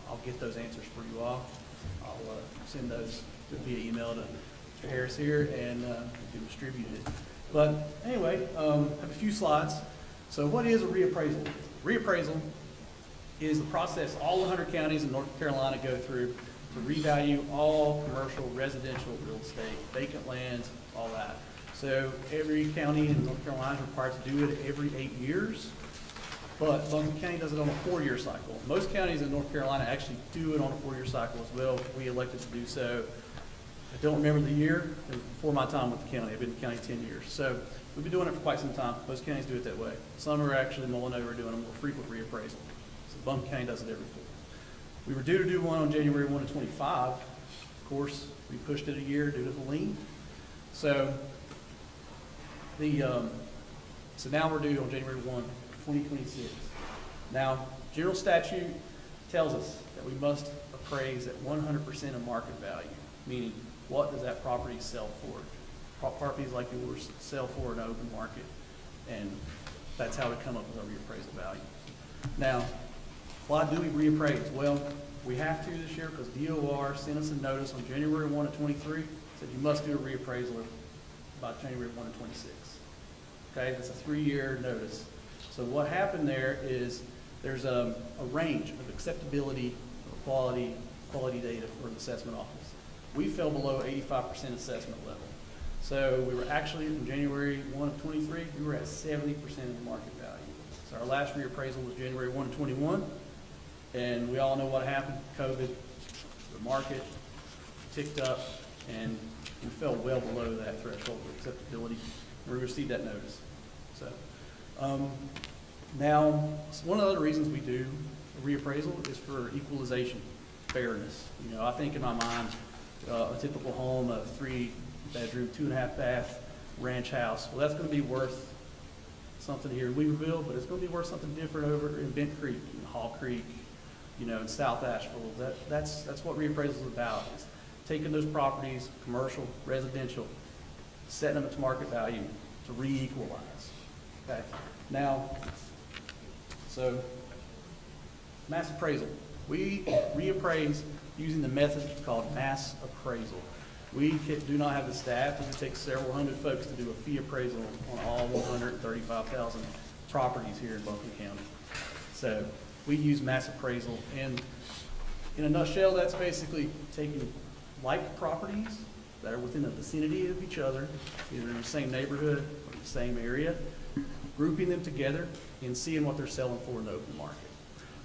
I'll get those answers for you all. I'll send those via email to Mr. Harris here and distribute it. But anyway, I have a few slides. So what is a reappraisal? Reappraisal is the process all 100 counties in North Carolina go through to revalue all commercial, residential real estate, vacant lands, all that. So every county in North Carolina is required to do it every 8 years, but Buncombe County does it on a 4-year cycle. Most counties in North Carolina actually do it on a 4-year cycle as well. We elected to do so. I don't remember the year. It was before my time with the county. I've been in the county 10 years. So we've been doing it for quite some time. Most counties do it that way. Some are actually mulling over doing a more frequent reappraisal. So Buncombe County does it every 4. We were due to do one on January 1 of 25. Of course, we pushed it a year due to the lien. So now we're due on January 1, 2026. Now, general statute tells us that we must appraise at 100% of market value, meaning what does that property sell for? Properties like yours sell for in an open market, and that's how we come up with our reappraisal value. Now, why do we reappraise? Well, we have to this year because DOR sent us a notice on January 1 of 23, said you must do a reappraisal by January 1 of 26. Okay, that's a 3-year notice. So what happened there is there's a range of acceptability of quality data for the assessment office. We fell below 85% assessment level. So we were actually, in January 1 of 23, we were at 70% of the market value. So our last reappraisal was January 1 of 21, and we all know what happened. COVID, the market ticked up, and we fell well below that threshold of acceptability. We received that notice. So now, one of the other reasons we do a reappraisal is for equalization, fairness. You know, I think in my mind, a typical home, a 3-bedroom, 2.5-bath ranch house, well, that's going to be worth something here in Weaverville, but it's going to be worth something different over in Bent Creek, in Hall Creek, you know, in South Asheville. That's what reappraisal is about, is taking those properties, commercial, residential, setting them at market value to re-equalize. Okay. Now, so mass appraisal. We reappraise using the method called mass appraisal. We do not have the staff. It would take several hundred folks to do a fee appraisal on all 135,000 properties here in Buncombe County. So we use mass appraisal, and in a nutshell, that's basically taking like properties that are within the vicinity of each other, either in the same neighborhood or the same area, grouping them together and seeing what they're selling for in the open market.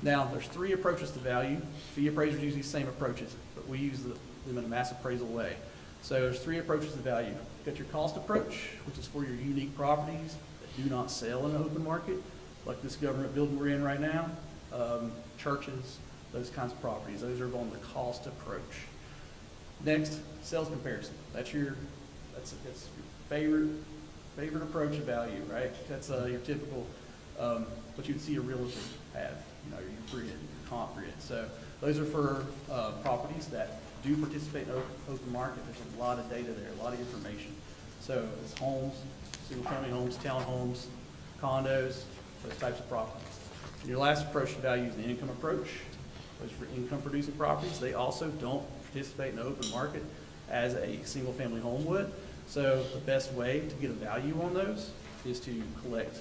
Now, there's 3 approaches to value. Fee appraisers use these same approaches, but we use them in a mass appraisal way. So there's 3 approaches to value. You've got your cost approach, which is for your unique properties that do not sell in the open market, like this government building we're in right now, churches, those kinds of properties. Those are on the cost approach. Next, sales comparison. That's your favorite approach of value, right? That's your typical, what you'd see a realtor have, you know, your grid, your comp grid. So those are for properties that do participate in open market. There's a lot of data there, a lot of information. So it's homes, single-family homes, townhomes, condos, those types of properties. And your last approach to value is the income approach. Those are for income-producing properties. They also don't participate in the open market as a single-family home would. So the best way to get a value on those is to collect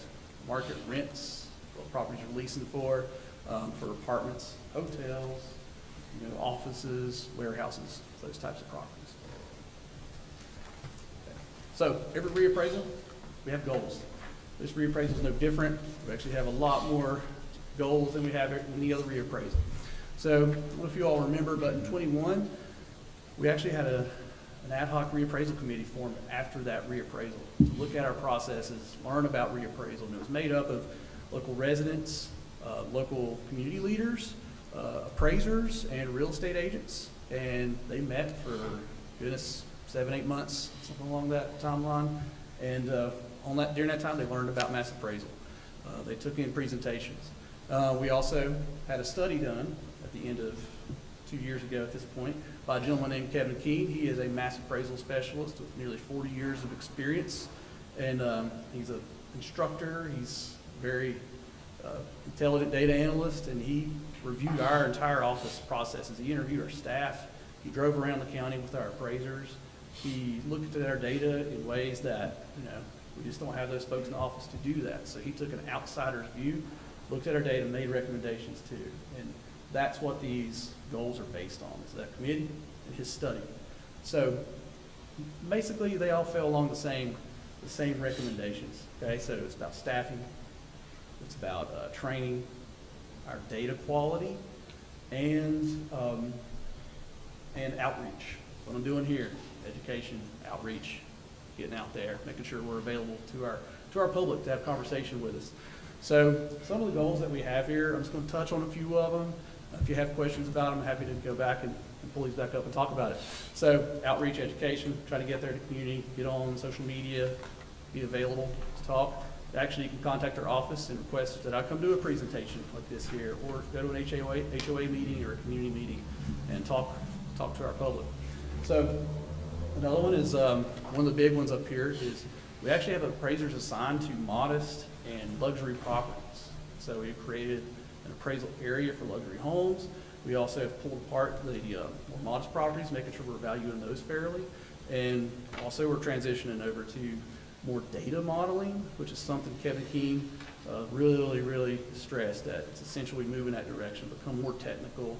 market rents, what properties are leasing for apartments, hotels, you know, offices, warehouses, those types of properties. Okay. So every reappraisal, we have goals. This reappraisal is no different. We actually have a lot more goals than we have in any other reappraisal. So, I don't know if you all remember, but in '21, we actually had an ad hoc reappraisal committee formed after that reappraisal to look at our processes, learn about reappraisal. And it was made up of local residents, local community leaders, appraisers, and real estate agents. And they met for, goodness, 7-8 months, something along that timeline. And during that time, they learned about mass appraisal. They took in presentations. We also had a study done at the end of 2 years ago at this point by a gentleman named Kevin Keene. He is a mass appraisal specialist with nearly 40 years of experience. And he's an instructor. He's very intelligent data analyst, and he reviewed our entire office processes. He interviewed our staff. He drove around the county with our appraisers. He looked at our data in ways that, we just don't have those folks in the office to do that. So he took an outsider's view, looked at our data, and made recommendations too. And that's what these goals are based on, is that committee and his study. So basically, they all fell along the same recommendations. Okay, so it's about staffing, it's about training, our data quality, and outreach. What I'm doing here, education, outreach, getting out there, making sure we're available to our public to have conversation with us. So some of the goals that we have here, I'm just going to touch on a few of them. If you have questions about them, I'm happy to go back and pull these back up and talk about it. So outreach, education, try to get there to the community, get on social media, be available to talk. Actually, you can contact our office and request that I come do a presentation like this here, or go to an HOA meeting or a community meeting and talk to our public. So another one is, one of the big ones up here is we actually have appraisers assigned to modest and luxury properties. So we've created an appraisal area for luxury homes. We also have pulled apart the more modest properties, making sure we're valuing those fairly. And also we're transitioning over to more data modeling, which is something Kevin Keene really stressed, that it's essentially moving that direction, become more technical,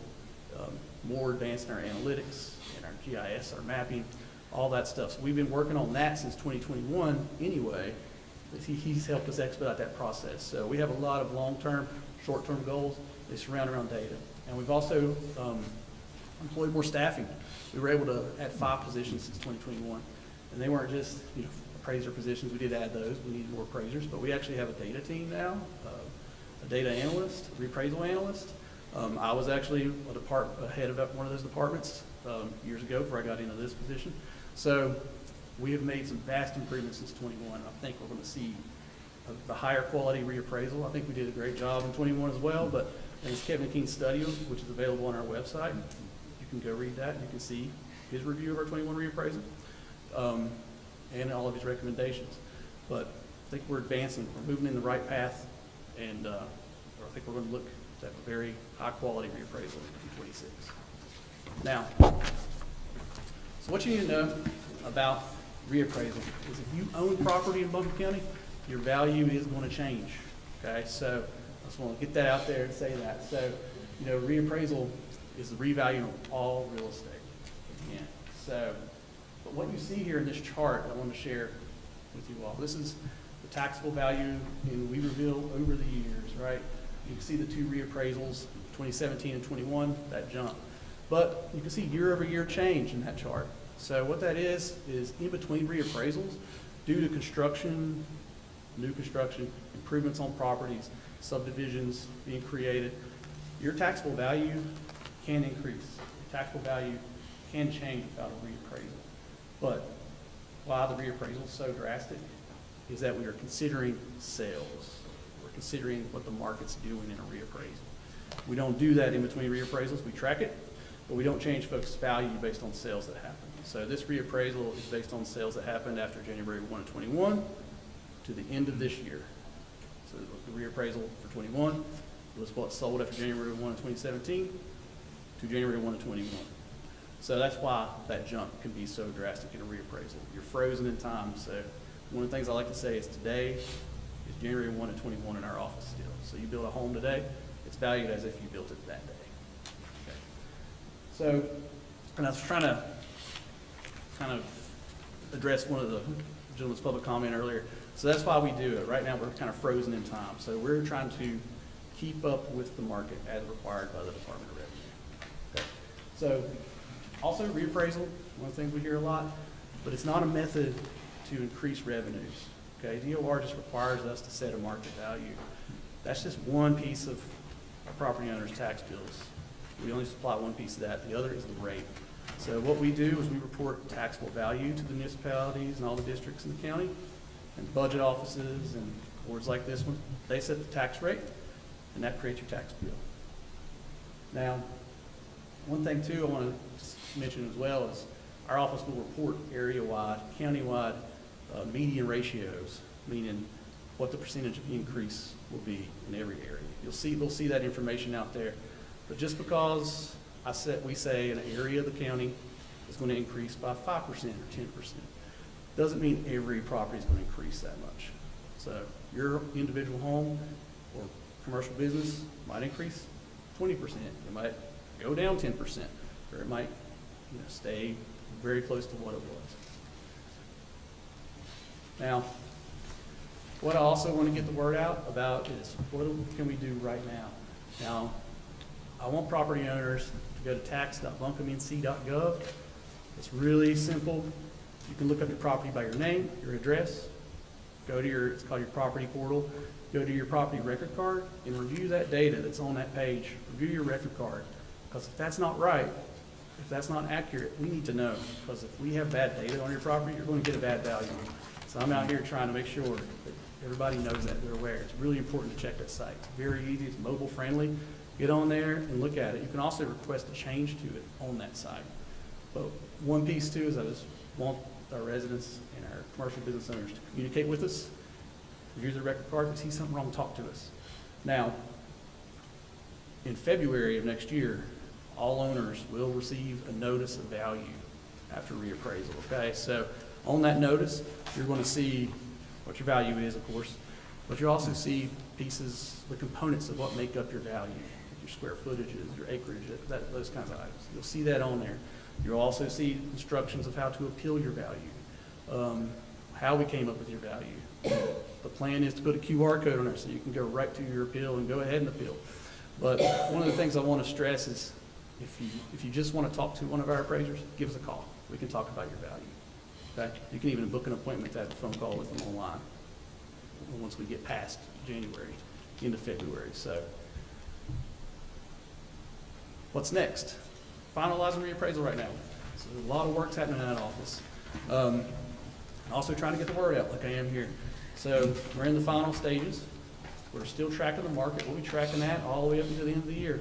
more advanced in our analytics and our GIS, our mapping, all that stuff. So we've been working on that since 2021 anyway. He's helped us expedite that process. So we have a lot of long-term, short-term goals. They surround around data. And we've also employed more staffing. We were able to add 5 positions since 2021. And they weren't just appraiser positions. We did add those. We needed more appraisers. But we actually have a data team now, a data analyst, a reappraisal analyst. I was actually a head of one of those departments years ago before I got into this position. So we have made some vast improvements since 21. I think we're going to see the higher quality reappraisal. I think we did a great job in 21 as well, but there's Kevin Keene's study, which is available on our website. You can go read that. You can see his review of our 21 reappraisal and all of his recommendations. But I think we're advancing. We're moving in the right path, and I think we're going to look at a very high quality reappraisal in 26. Now, so what you need to know about reappraisal is if you own property in Buncombe County, your value is going to change. Okay, so I just want to get that out there and say that. So, reappraisal is the revaluing of all real estate. Again, so, but what you see here in this chart, I want to share with you all. This is the taxable value in Weaverville over the years, right? You can see the 2 reappraisals, 2017 and 21, that jump. But you can see year-over-year change in that chart. So what that is in between reappraisals, due to construction, new construction, improvements on properties, subdivisions being created, your taxable value can increase. Your taxable value can change without a reappraisal. But why the reappraisal is so drastic is that we are considering sales. We're considering what the market's doing in a reappraisal. We don't do that in between reappraisals. We track it, but we don't change folks' value based on sales that happen. So this reappraisal is based on sales that happened after January 1 of 21 to the end of this year. So the reappraisal for 21 was what sold after January 1 of 2017 to January 1 of 21. So that's why that jump can be so drastic in a reappraisal. You're frozen in time. So one of the things I like to say is today is January 1 of 21 in our office still. So you build a home today, it's valued as if you built it that day. Okay. So, and I was trying to kind of address one of the gentleman's public comment earlier. So that's why we do it. Right now, we're kind of frozen in time. So we're trying to keep up with the market as required by the Department of Revenue. Okay. So also reappraisal, one of the things we hear a lot, but it's not a method to increase revenues. Okay, DOR just requires us to set a market value. That's just one piece of a property owner's tax bills. We only supply one piece of that. The other is the rate. So what we do is we report taxable value to the municipalities and all the districts in the county, and budget offices and boards like this one. They set the tax rate, and that creates your tax bill. Now, one thing too I want to mention as well is our office will report area-wide, county-wide median ratios, meaning what the percentage of increase will be in every area. They'll see that information out there. But just because we say an area of the county is going to increase by 5% or 10%, doesn't mean every property is going to increase that much. So your individual home or commercial business might increase 20%. It might go down 10%, or it might stay very close to what it was. Now, what I also want to get the word out about is what can we do right now? Now, I want property owners to go to tax.buncomnc.gov. It's really simple. You can look up your property by your name, your address, go to it's called your property portal, go to your property record card and review that data that's on that page. Review your record card, because if that's not right, if that's not accurate, we need to know, because if we have bad data on your property, you're going to get a bad value. So I'm out here trying to make sure that everybody knows that, they're aware. It's really important to check that site. It's very easy, it's mobile friendly. Get on there and look at it. You can also request a change to it on that site. But one piece too is I just want our residents and our commercial business owners to communicate with us. Review the record card. If you see something wrong, talk to us. Now, in February of next year, all owners will receive a notice of value after reappraisal, okay? So on that notice, you're going to see what your value is, of course, but you also see pieces, the components of what make up your value, your square footages, your acreage, those kinds of items. You'll see that on there. You'll also see instructions of how to appeal your value, how we came up with your value. The plan is to put a QR code on there so you can go right to your appeal and go ahead and appeal. But one of the things I want to stress is if you just want to talk to one of our appraisers, give us a call. We can talk about your value. Okay? You can even book an appointment to have a phone call with them online once we get past January into February. So what's next? Finalizing reappraisal right now. So a lot of work's happening in that office. Also trying to get the word out like I am here. So we're in the final stages. We're still tracking the market. We'll be tracking that all the way up until the end of the year.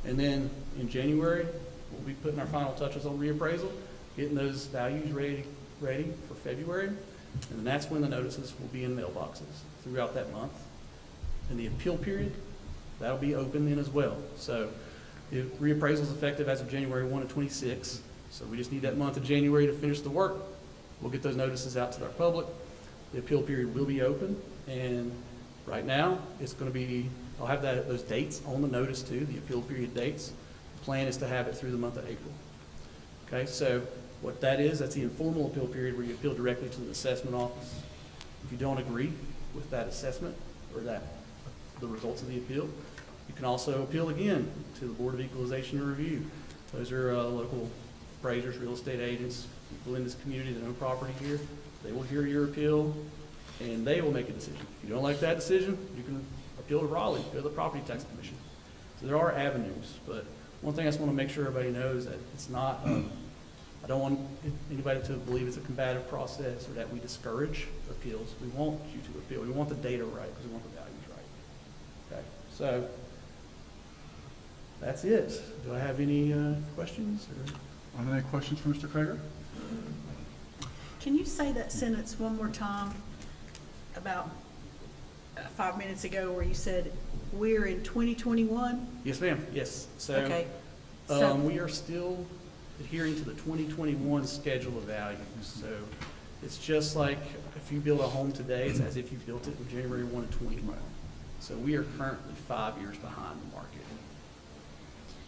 And then in January, we'll be putting our final touches on reappraisal, getting those values ready for February. And then that's when the notices will be in mailboxes throughout that month. And the appeal period, that'll be open then as well. So the reappraisal is effective as of January 1 of 26. So we just need that month of January to finish the work. We'll get those notices out to our public. The appeal period will be open. And right now, it's going to be, I'll have those dates on the notice too, the appeal period dates. The plan is to have it through the month of April. Okay, so what that is, that's the informal appeal period where you appeal directly to the assessment office. If you don't agree with that assessment or the results of the appeal, you can also appeal again to the Board of Equalization and Review. Those are local appraisers, real estate agents, people in this community that own property here. They will hear your appeal and they will make a decision. If you don't like that decision, you can appeal to Raleigh, go to the Property Tax Commission. So there are avenues, but one thing I just want to make sure everybody knows that it's not, I don't want anybody to believe it's a combative process or that we discourage appeals. We want you to appeal. We want the data right because we want the values right. Okay, so that's it. Do I have any questions? Are there any questions for Mr. Krager? Can you say that sentence one more time about 5 minutes ago where you said we're in 2021? Yes, ma'am. Yes. So, Okay. We are still adhering to the 2021 schedule of values. So it's just like if you build a home today, it's as if you built it in January 1 of 21. So we are currently 5 years behind the market.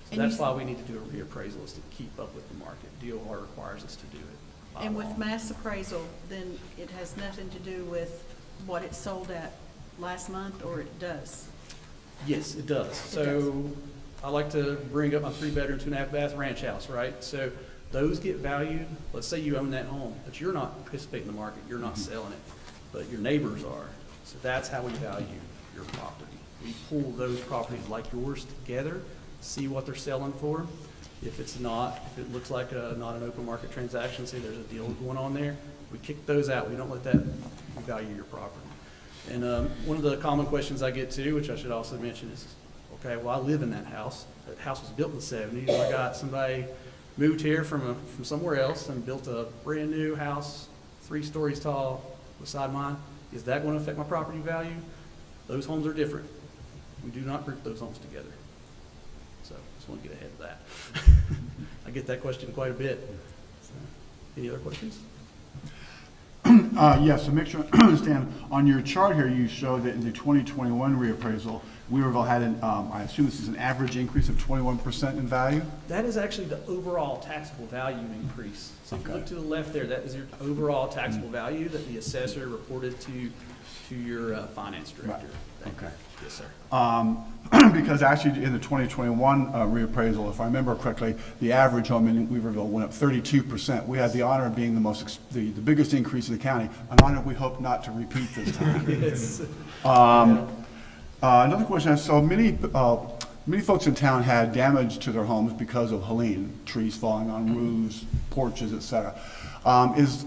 So And that's you why we need to do a reappraisal, is to keep up with the market. DOR requires us to do it. And with mass appraisal, then it has nothing to do with what it sold at last month, or it does? Yes, it does. So I like to bring up my 3-bedroom, 2.5-bath ranch house, right? So those get valued, let's say you own that home, but you're not participating in the market, you're not selling it, but your neighbors are. So that's how we value your property. We pull those properties like yours together, see what they're selling for. If it's not, if it looks like not an open market transaction, say there's a deal going on there, we kick those out. We don't let that value your property. And one of the common questions I get too, which I should also mention, is, okay, well, I live in that house. That house was built in the 70s. I got somebody moved here from somewhere else and built a brand new house, 3 stories tall, beside mine. Is that going to affect my property value? Those homes are different. We do not group those homes together. So just want to get ahead of that. I get that question quite a bit. So, any other questions? Yes, so make sure I understand, on your chart here, you show that in the 2021 reappraisal, Weaverville had an, I assume this is an average increase of 21% in value? That is actually the overall taxable value increase. So if you look to the left there, that is your overall taxable value that the assessor reported to your finance director. Right. Okay. Yes, sir. Because actually in the 2021 reappraisal, if I remember correctly, the average home in Weaverville went up 32%. We had the honor of being the biggest increase in the county, an honor we hope not to repeat this time. Yes. Another question, so many folks in town had damage to their homes because of Helene, trees falling on roofs, porches, et cetera.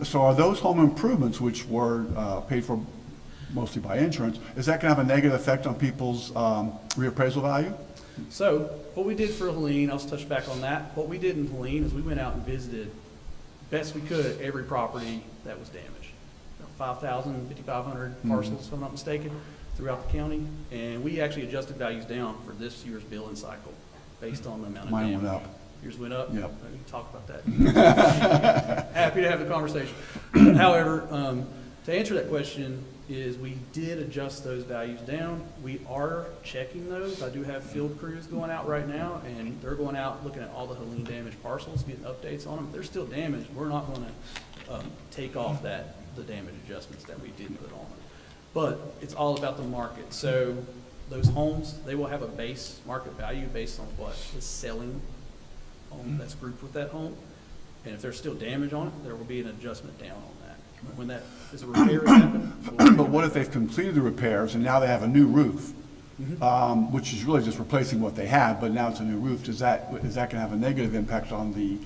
So are those home improvements, which were paid for mostly by insurance, is that going to have a negative effect on people's reappraisal value? So what we did for Helene, I'll just touch back on that. What we did in Helene is we went out and visited best we could every property that was damaged. 5,000, 5,500 parcels, if I'm not mistaken, throughout the county. And we actually adjusted values down for this year's billing cycle based on the amount of damage. Mine went up. Yours went up? Yep. We can talk about that. Happy to have the conversation. However, to answer that question, is we did adjust those values down. We are checking those. I do have field crews going out right now, and they're going out looking at all the Helene damaged parcels, getting updates on them. If they're still damaged, we're not going to take off the damage adjustments that we did put on them. But it's all about the market. So those homes, they will have a base market value based on what is selling home that's grouped with that home. And if there's still damage on it, there will be an adjustment down on that. When that is a repair happen. But what if they've completed the repairs and now they have a new roof, which is really just replacing what they have, but now it's a new roof? Is that going to have a negative impact on the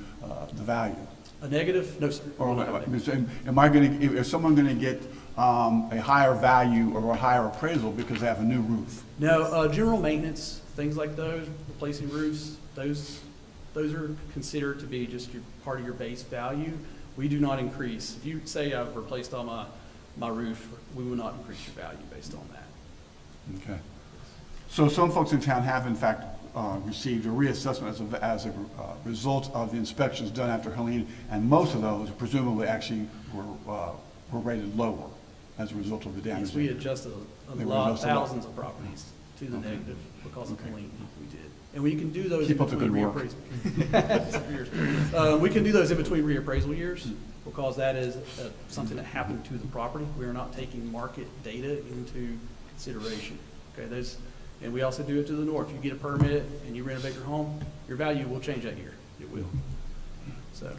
value? A negative? No, sir. Or is someone going to get a higher value or a higher appraisal because they have a new roof? No, general maintenance, things like those, replacing roofs, those are considered to be just part of your base value. We do not increase. If you say I've replaced all my roof, we will not increase your value based on that. Okay. So some folks in town have in fact received a reassessment as a result of the inspections done after Helene, and most of those presumably actually were rated lower as a result of the damage. Yes, we adjusted thousands of properties to the negative because of Helene. We did. And we can do those Keep in up the between good work. reappraisal. We can do those in between reappraisal years because that is something that happened to the property. We are not taking market data into consideration. Okay, and we also do it to the north. You get a permit and you renovate your home, your value will change that year. It will. So.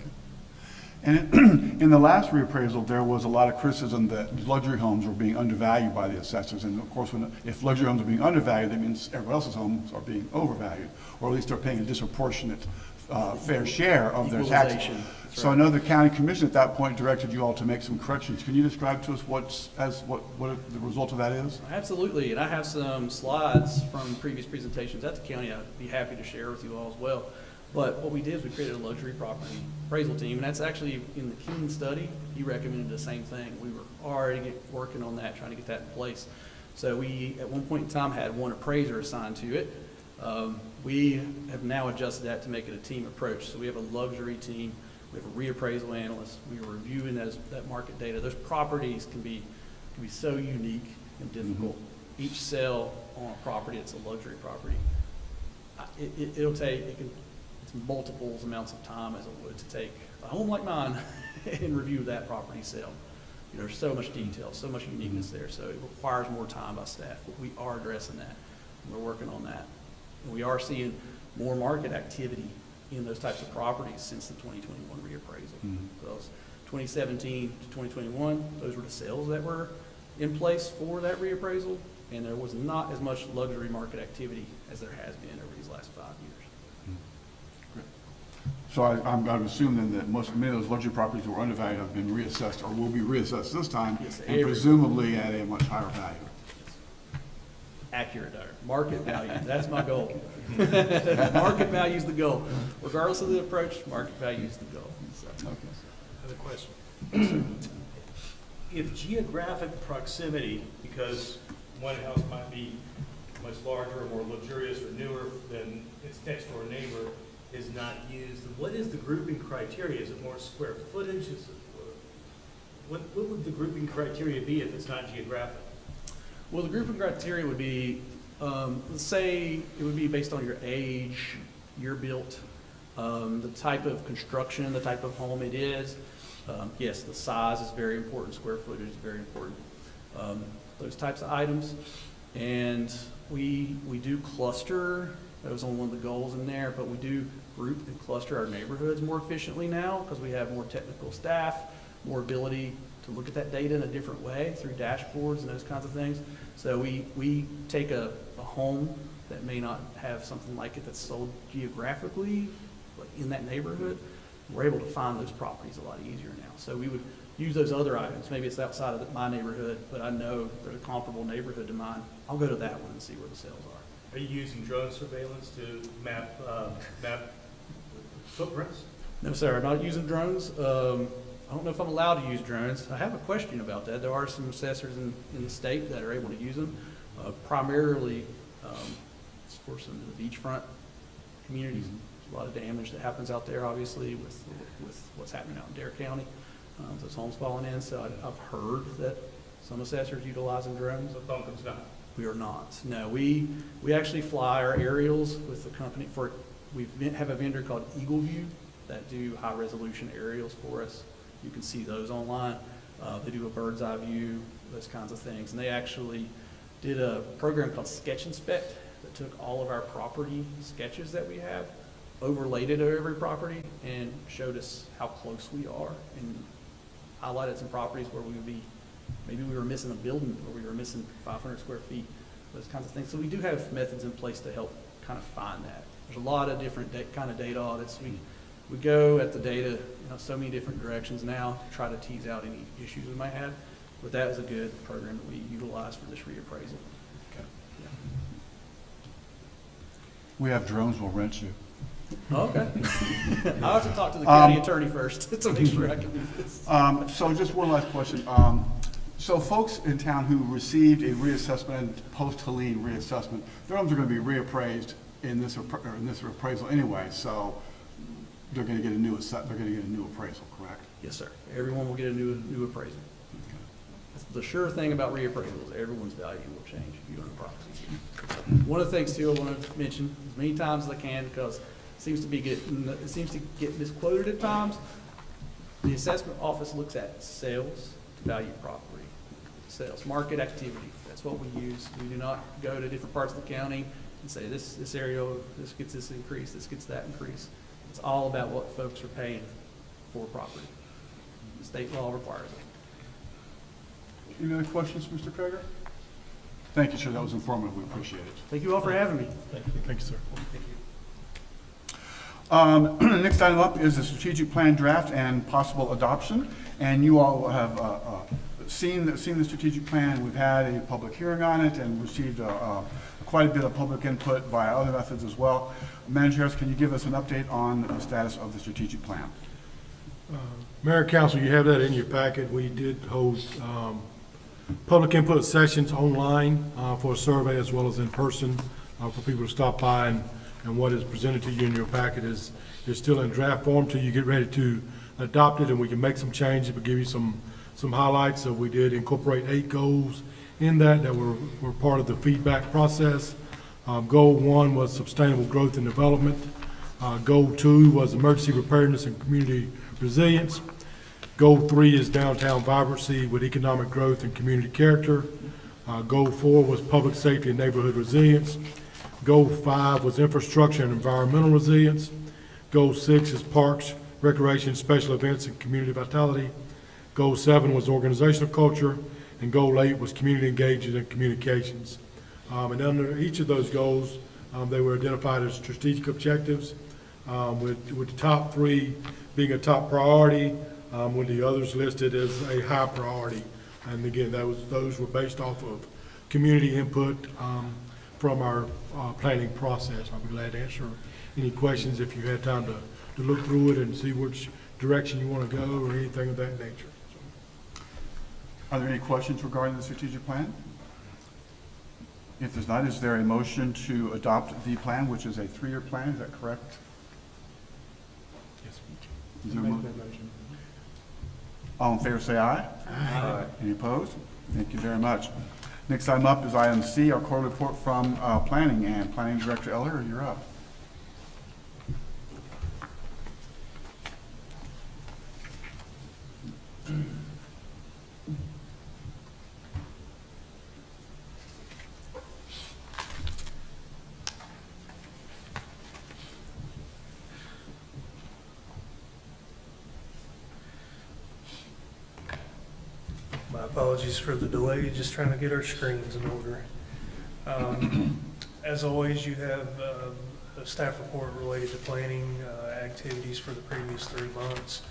And in the last reappraisal, there was a lot of criticism that luxury homes were being undervalued by the assessors. And of course, if luxury homes are being undervalued, that means everyone else's homes are being overvalued, or at least they're paying a disproportionate fair share of their taxes. Equalization. That's So I right. know the county commission at that point directed you all to make some corrections. Can you describe to us what the result of that is? Absolutely, and I have some slides from previous presentations at the county I'd be happy to share with you all as well. But what we did is we created a luxury property appraisal team, and that's actually in the Keene study. He recommended the same thing. We were already working on that, trying to get that in place. So we, at one point in time, had one appraiser assigned to it. We have now adjusted that to make it a team approach. So we have a luxury team, we have a reappraisal analyst, we are reviewing that market data. Those properties can be so unique and difficult. Each sale on a property, it's a luxury property. It's it's multiples amounts of time as it would to take a home like mine and review that property sale. You know, there's so much detail, so much uniqueness there, so it requires more time by staff, but we are addressing that. We're working on that. And we are seeing more market activity in those types of properties since the 2021 reappraisal. Because 2017 to 2021, those were the sales that were in place for that reappraisal, and there was not as much luxury market activity as there has been over these last 5 years. So I'm going to assume then that many of those luxury properties that were undervalued have been reassessed or will be reassessed this time, Yes, and presumably at a much higher value. Accurate, Dr. Market value, that's my goal. Market value is the goal. Regardless of the approach, market value is the goal. So, Another question. If geographic proximity, because one house might be much larger or more luxurious or newer than its next door neighbor, is not used, what is the grouping criteria? Is it more square footage? Is it, what would the grouping criteria be if it's not geographic? well, the grouping criteria would be, let's say it would be based on your age, year built, the type of construction, the type of home it is. Yes, the size is very important, square footage is very important. Those types of items. And we do cluster, that was on one of the goals in there, but we do group and cluster our neighborhoods more efficiently now because we have more technical staff, more ability to look at that data in a different way through dashboards and those kinds of things. So we take a home that may not have something like it that's sold geographically, but in that neighborhood, we're able to find those properties a lot easier now. So we would use those other items. Maybe it's outside of my neighborhood, but I know there's a comparable neighborhood to mine. I'll go to that one and see where the sales are. Are you using drone surveillance to map footprints? No, sir, I'm not using drones. I don't know if I'm allowed to use drones. I have a question about that. There are some assessors in the state that are able to use them, primarily for some of the beachfront communities. There's a lot of damage that happens out there, obviously, with what's happening out in Dare County. Those homes falling in. So I've heard that some assessors utilizing drones. So Buncombe's not. We are not. No, we actually fly our aerials with the company we have a vendor called Eagle View that do high resolution aerials for us. You can see those online. They do a bird's eye view, those kinds of things. And they actually did a program called Sketch Inspect that took all of our property sketches that we have, overlaid it over every property, and showed us how close we are, and highlighted some properties where we would be, maybe we were missing a building, or we were missing 500 square feet, those kinds of things. So we do have methods in place to help kind of find that. There's a lot of different kind of data audits. We go at the data, so many different directions now to try to tease out any issues we might have. But that is a good program that we utilize for this reappraisal. Okay. We have drones, we'll rent you. Oh, okay. I'll have to talk to the county attorney first to make sure I can do this. So just one last question. So folks in town who received a reassessment and post-Helene reassessment, their homes are going to be reappraised in this appraisal anyway, so they're going to get a new appraisal, correct? Yes, sir. Everyone will get a new appraisal. The sure thing about reappraisal is everyone's value will change if you own a property. One of the things too I want to mention as many times as I can, because it seems to get misquoted at times. The assessment office looks at sales to value property, sales, market activity. That's what we use. We do not go to different parts of the county and say this area, this gets this increase, this gets that increase. It's all about what folks are paying for property. The state law requires it. Any other questions, Mr. Krager? Thank you, sir. That was informative. We appreciate it. Thank you all for having me. Thank you, sir. Next item up is the strategic plan draft and possible adoption. And you all have seen the strategic plan. We've had a public hearing on it and received quite a bit of public input via other methods as well. Manager Harris, can you give us an update on the status of the strategic plan? Mayor and Council, you have that in your packet. We did host public input sessions online for a survey as well as in person for people to stop by, and what is presented to you in your packet is still in draft form till you get ready to adopt it, and we can make some changes but give you some highlights. So we did incorporate 8 goals in that were part of the feedback process. Goal 1 was sustainable growth and development. Goal 2 was emergency preparedness and community resilience. Goal 3 is downtown vibrancy with economic growth and community character. Goal 4 was public safety and neighborhood resilience. Goal 5 was infrastructure and environmental resilience. Goal 6 is parks, recreation, special events, and community vitality. Goal 7 was organizational culture, and Goal 8 was community engagement and communications. And under each of those goals, they were identified as strategic objectives, with the top 3 being a top priority, with the others listed as a high priority. And again, those were based off of community input from our planning process. I'll be glad to answer any questions if you had time to look through it and see which direction you want to go or anything of that nature. Are there any questions regarding the strategic plan? If there's not, is there a motion to adopt the plan, which is a 3-year plan? Is that correct? Yes. Is there a motion? All in favor, say aye. Aye. Any opposed? Thank you very much. Next item up is item C, our quarterly report from Planning, and Planning Director Eller, you're up. My apologies for the delay, just trying to get our screens in order. As always, you have a staff report related to planning activities for the previous 3 months.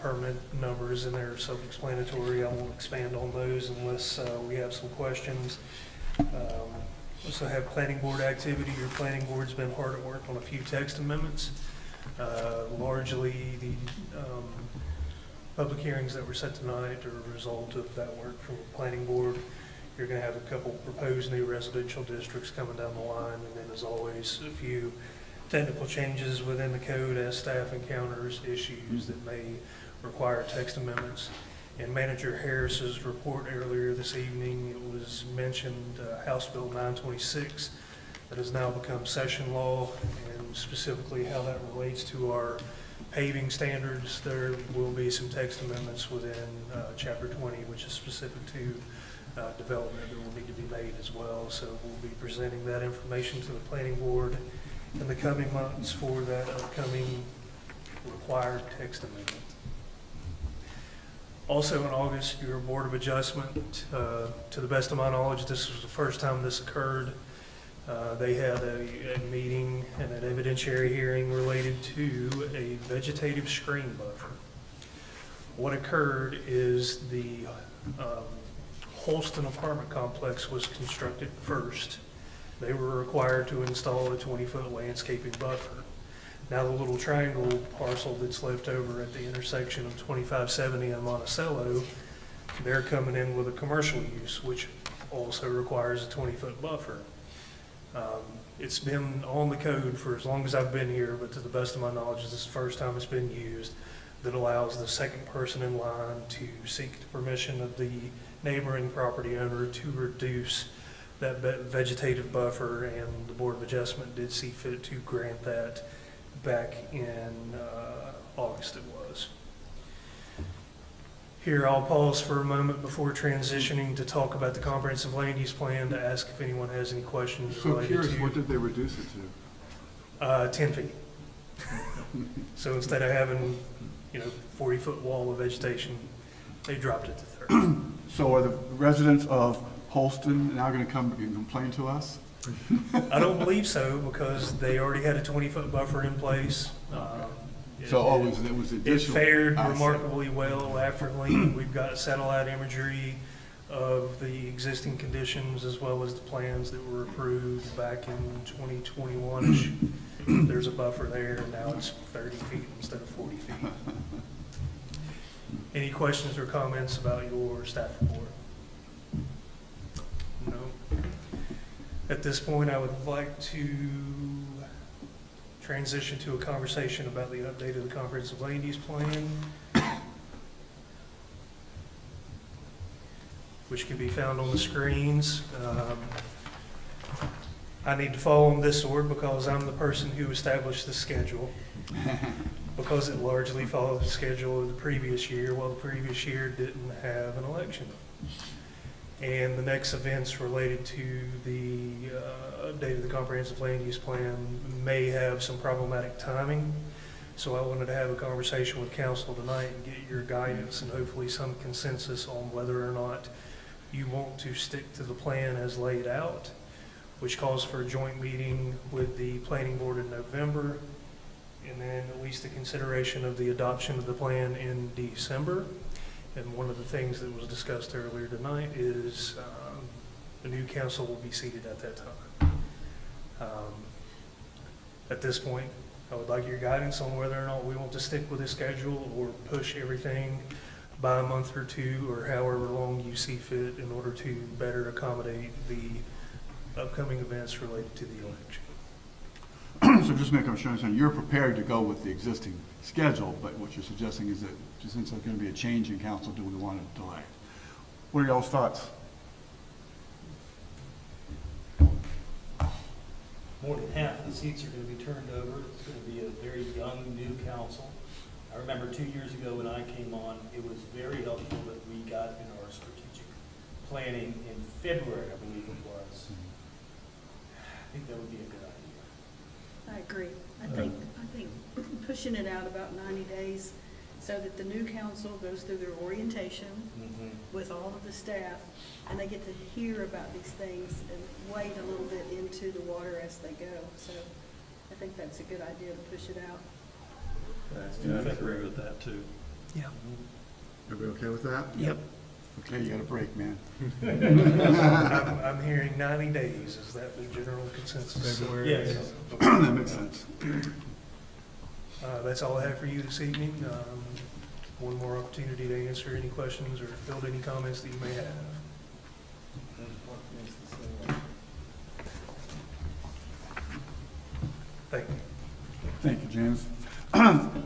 Permanent numbers in there are self-explanatory. I won't expand on those unless we have some questions. Also have planning board activity. Your planning board's been hard at work on a few text amendments. Largely the public hearings that were set tonight are a result of that work from the planning board. You're going to have a couple proposed new residential districts coming down the line, and then as always, a few technical changes within the code as staff encounters issues that may require text amendments. In Manager Harris's report earlier this evening, it was mentioned House Bill 926 that has now become session law, and specifically how that relates to our paving standards. There will be some text amendments within Chapter 20, which is specific to development that will need to be made as well. So we'll be presenting that information to the planning board in the coming months for that upcoming required text amendment. Also in August, your Board of Adjustment, to the best of my knowledge, this was the first time this occurred. They had a meeting and an evidentiary hearing related to a vegetative screen buffer. What occurred is the Holston apartment complex was constructed first. They were required to install a 20-foot landscaping buffer. Now the little triangle parcel that's left over at the intersection of 2570 and Monticello, they're coming in with a commercial use, which also requires a 20-foot buffer. It's been on the code for as long as I've been here, but to the best of my knowledge, this is the first time it's been used, that allows the second person in line to seek the permission of the neighboring property owner to reduce that vegetative buffer, and the Board of Adjustment did see fit to grant that back in August it was. Here, I'll pause for a moment before transitioning to talk about the comprehensive land use plan to ask if anyone has any questions So related curious, to what did they reduce it to? 10 feet. So instead of having, 40-foot wall of vegetation, they dropped it to 30. So are the residents of Holston now going to come and complain to us? I don't believe so, because they already had a 20-foot buffer in place. So it was It additional. fared I see. remarkably well after Lee. We've got satellite imagery of the existing conditions as well as the plans that were approved back in 2021-ish. There's a buffer there, and now it's 30 feet instead of 40 feet. Any questions or comments about your staff report? No? At this point, I would like to transition to a conversation about the update of the comprehensive land use plan, which can be found on the screens. I need to fall on this sword because I'm the person who established the schedule. Because it largely followed the schedule of the previous year, while the previous year didn't have an election. And the next events related to the update of the comprehensive land use plan may have some problematic timing. So I wanted to have a conversation with council tonight and get your guidance and hopefully some consensus on whether or not you want to stick to the plan as laid out, which calls for a joint meeting with the planning board in November, and then at least a consideration of the adoption of the plan in December. And one of the things that was discussed earlier tonight is the new council will be seated at that time. At this point, I would like your guidance on whether or not we want to stick with this schedule or push everything by a month or two or however long you see fit in order to better accommodate the upcoming events related to the election. So just making sure, you're prepared to go with the existing schedule, but what you're suggesting is that just since there's going to be a change in council, do we want to delay? What are y'all's thoughts? More than half of the seats are going to be turned over. It's going to be a very young, new council. I remember 2 years ago when I came on, it was very helpful that we got in our strategic planning in February, I believe it was. I think that would be a good idea. I agree. I think pushing it out about 90 days so that the new council goes through their orientation with all of the staff, and they get to hear about these things and wade a little bit into the water as they go. So I think that's a good idea to push it out. I agree with that too. Yeah. Everybody okay with that? Yep. Okay, you got a break, man. I'm hearing 90 days. Is that the general consensus? Yes. That makes sense. That's all I have for you this evening. One more opportunity to answer any questions or field any comments that you may have. Thank you. Thank you, James.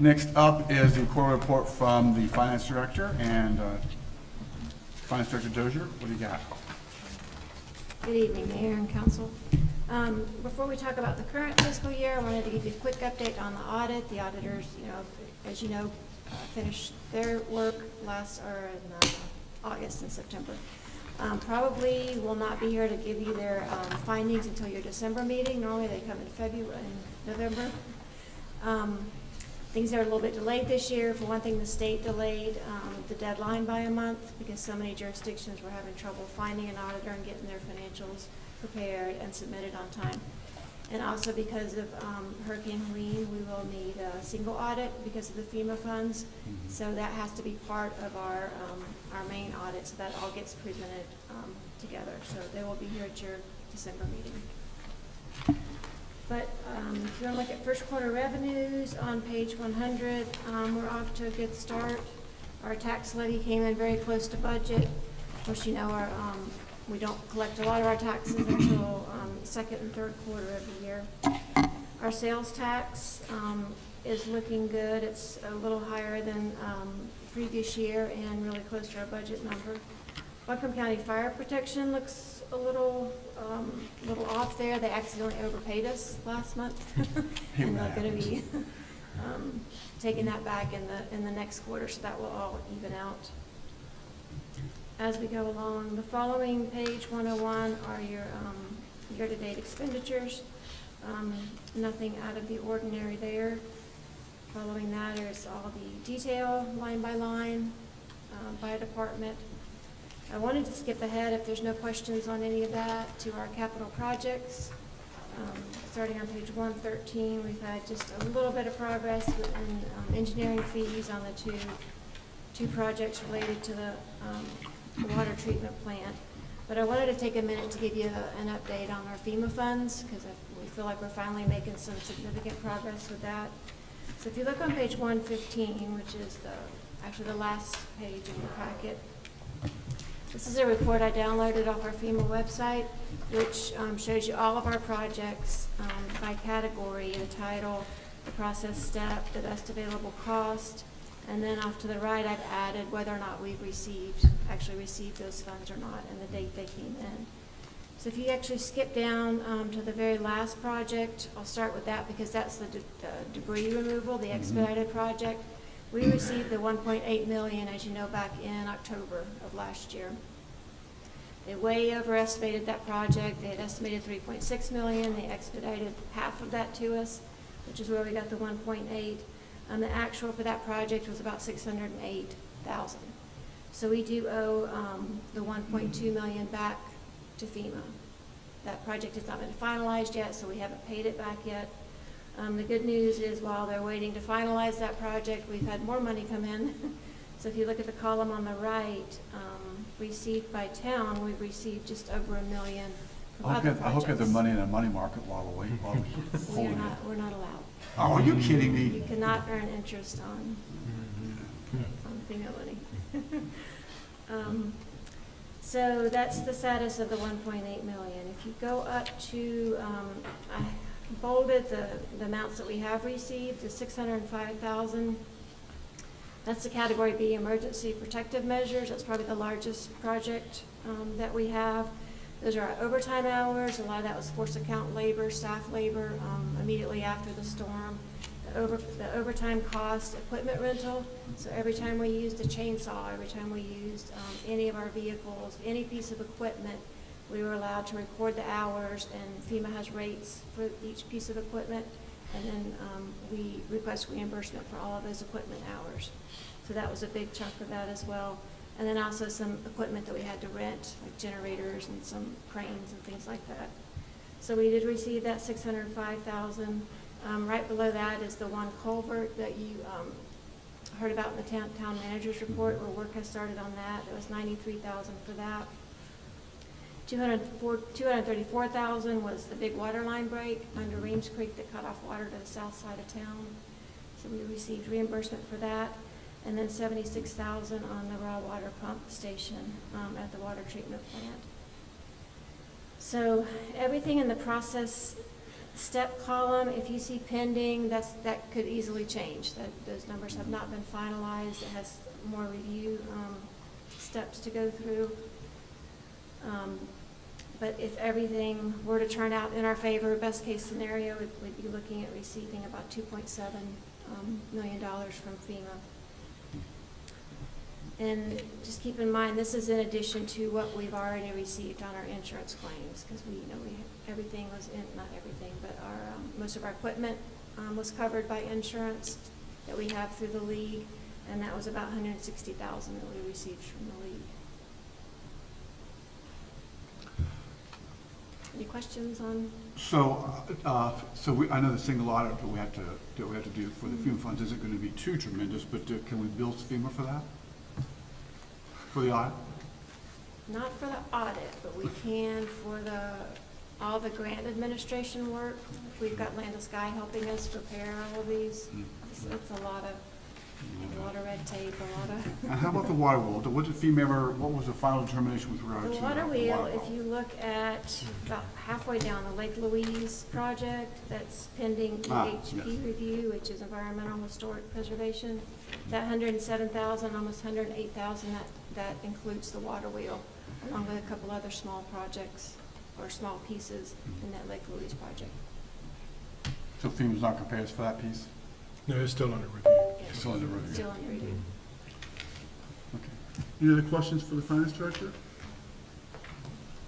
Next up is the quarterly report from the finance director and Finance Director Dozier. What do you got? Good evening, Mayor and Council. Before we talk about the current fiscal year, I wanted to give you a quick update on the audit. The auditors, as you know, finished their work in August and September. Probably will not be here to give you their findings until your December meeting. Normally they come in February and November. Things are a little bit delayed this year. For one thing, the state delayed the deadline by a month because so many jurisdictions were having trouble finding an auditor and getting their financials prepared and submitted on time. And also because of Hurricane Helene, we will need a single audit because of the FEMA funds. So that has to be part of our main audit, so that all gets presented together. So they will be here at your December meeting. But if you want to look at first quarter revenues on page 100, we're off to a good start. Our tax levy came in very close to budget. Of course, you know, we don't collect a lot of our taxes until second and third quarter of the year. Our sales tax is looking good. It's a little higher than previous year and really close to our budget number. Buncombe County Fire Protection looks a little off there. They accidentally overpaid us last month. And they're going to be taking that back in the next quarter, so that will all even out as we go along. The following page 101 are your year-to-date expenditures. Nothing out of the ordinary there. Following that is all the detail line by line by department. I wanted to skip ahead, if there's no questions on any of that, to our capital projects. Starting on page 113, we've had just a little bit of progress in engineering fees on the two projects related to the water treatment plant. But I wanted to take a minute to give you an update on our FEMA funds, because we feel like we're finally making some significant progress with that. So if you look on page 115, which is actually the last page in your packet, this is a report I downloaded off our FEMA website, which shows you all of our projects by category, the title, the process step, the best available cost, and then off to the right I've added whether or not we've actually received those funds or not, and the date they came in. So if you actually skip down to the very last project, I'll start with that because that's the debris removal, the expedited project. We received the 1.8 million, as you know, back in October of last year. They way overestimated that project. They had estimated 3.6 million. They expedited half of that to us, which is where we got the 1.8. The actual for that project was about 608,000. So we do owe the 1.2 million back to FEMA. That project has not been finalized yet, so we haven't paid it back yet. The good news is while they're waiting to finalize that project, we've had more money come in. So if you look at the column on the right, received by town, we've received just over $1 million from other projects. I hope you have the money in a money market while we're holding it. We're not allowed. Oh, are you kidding me? You cannot earn interest on FEMA money. So that's the status of the 1.8 million. If you go up to, I bolded the amounts that we have received, the 605,000. That's the Category B emergency protective measures. That's probably the largest project that we have. Those are our overtime hours. A lot of that was force account labor, staff labor immediately after the storm. The overtime cost, equipment rental. So every time we used a chainsaw, every time we used any of our vehicles, any piece of equipment, we were allowed to record the hours, and FEMA has rates for each piece of equipment. And then we request reimbursement for all of those equipment hours. So that was a big chunk of that as well. And then also some equipment that we had to rent, like generators and some cranes and things like that. So we did receive that 605,000. Right below that is the one culvert that you heard about in the town manager's report, where work has started on that. It was 93,000 for that. 234,000 was the big water line break under Reams Creek that cut off water to the south side of town. So we received reimbursement for that. And then 76,000 on the raw water pump station at the water treatment plant. So everything in the process step column, if you see pending, that could easily change. Those numbers have not been finalized. It has more review steps to go through. But if everything were to turn out in our favor, best case scenario, we'd be looking at receiving about $2.7 million from FEMA. And just keep in mind, this is in addition to what we've already received on our insurance claims, because everything was in, not everything, but our most of our equipment was covered by insurance that we have through the league, and that was about $160,000 that we received from the league. Any questions on? So, I know the single audit that we have to do for the FEMA funds isn't going to be too tremendous, but can we bill FEMA for that? For the audit? Not for the audit, but we can for all the grant administration work. We've got Land of Sky helping us prepare all of these. It's a lot of red tape, a lot of. And how about the water wheel? What did FEMA what was the final determination with regard to The water wheel, if you look at about halfway down the Lake Louise project, that's pending EHP review, which is Environmental Historic Preservation. That 107,000, almost 108,000, that includes the water wheel, along with a couple other small projects or small pieces in that Lake Louise project. So FEMA's not going to pay us for that piece? No, it's still under review. It's still under review. Still under review. Okay. Any other questions for the finance director?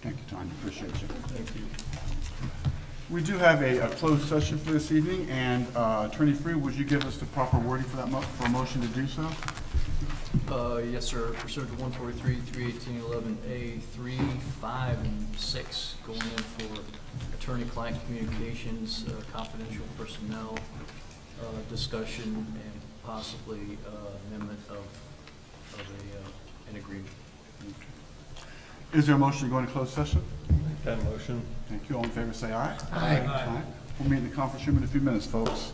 Thank you, Tanya. Appreciate you. Thank you. We do have a closed session for this evening, and Attorney Freed, would you give us the proper wording for that for a motion to do so? Yes, sir. Pursuant to 143, 318, 11A, 3, 5, and 6, going in for attorney-client communications, confidential personnel, discussion, and possibly amendment of an agreement. Is there a motion to go into closed session? That motion. Thank you. All in favor, say aye. Aye. We'll meet in the conference room in a few minutes, folks.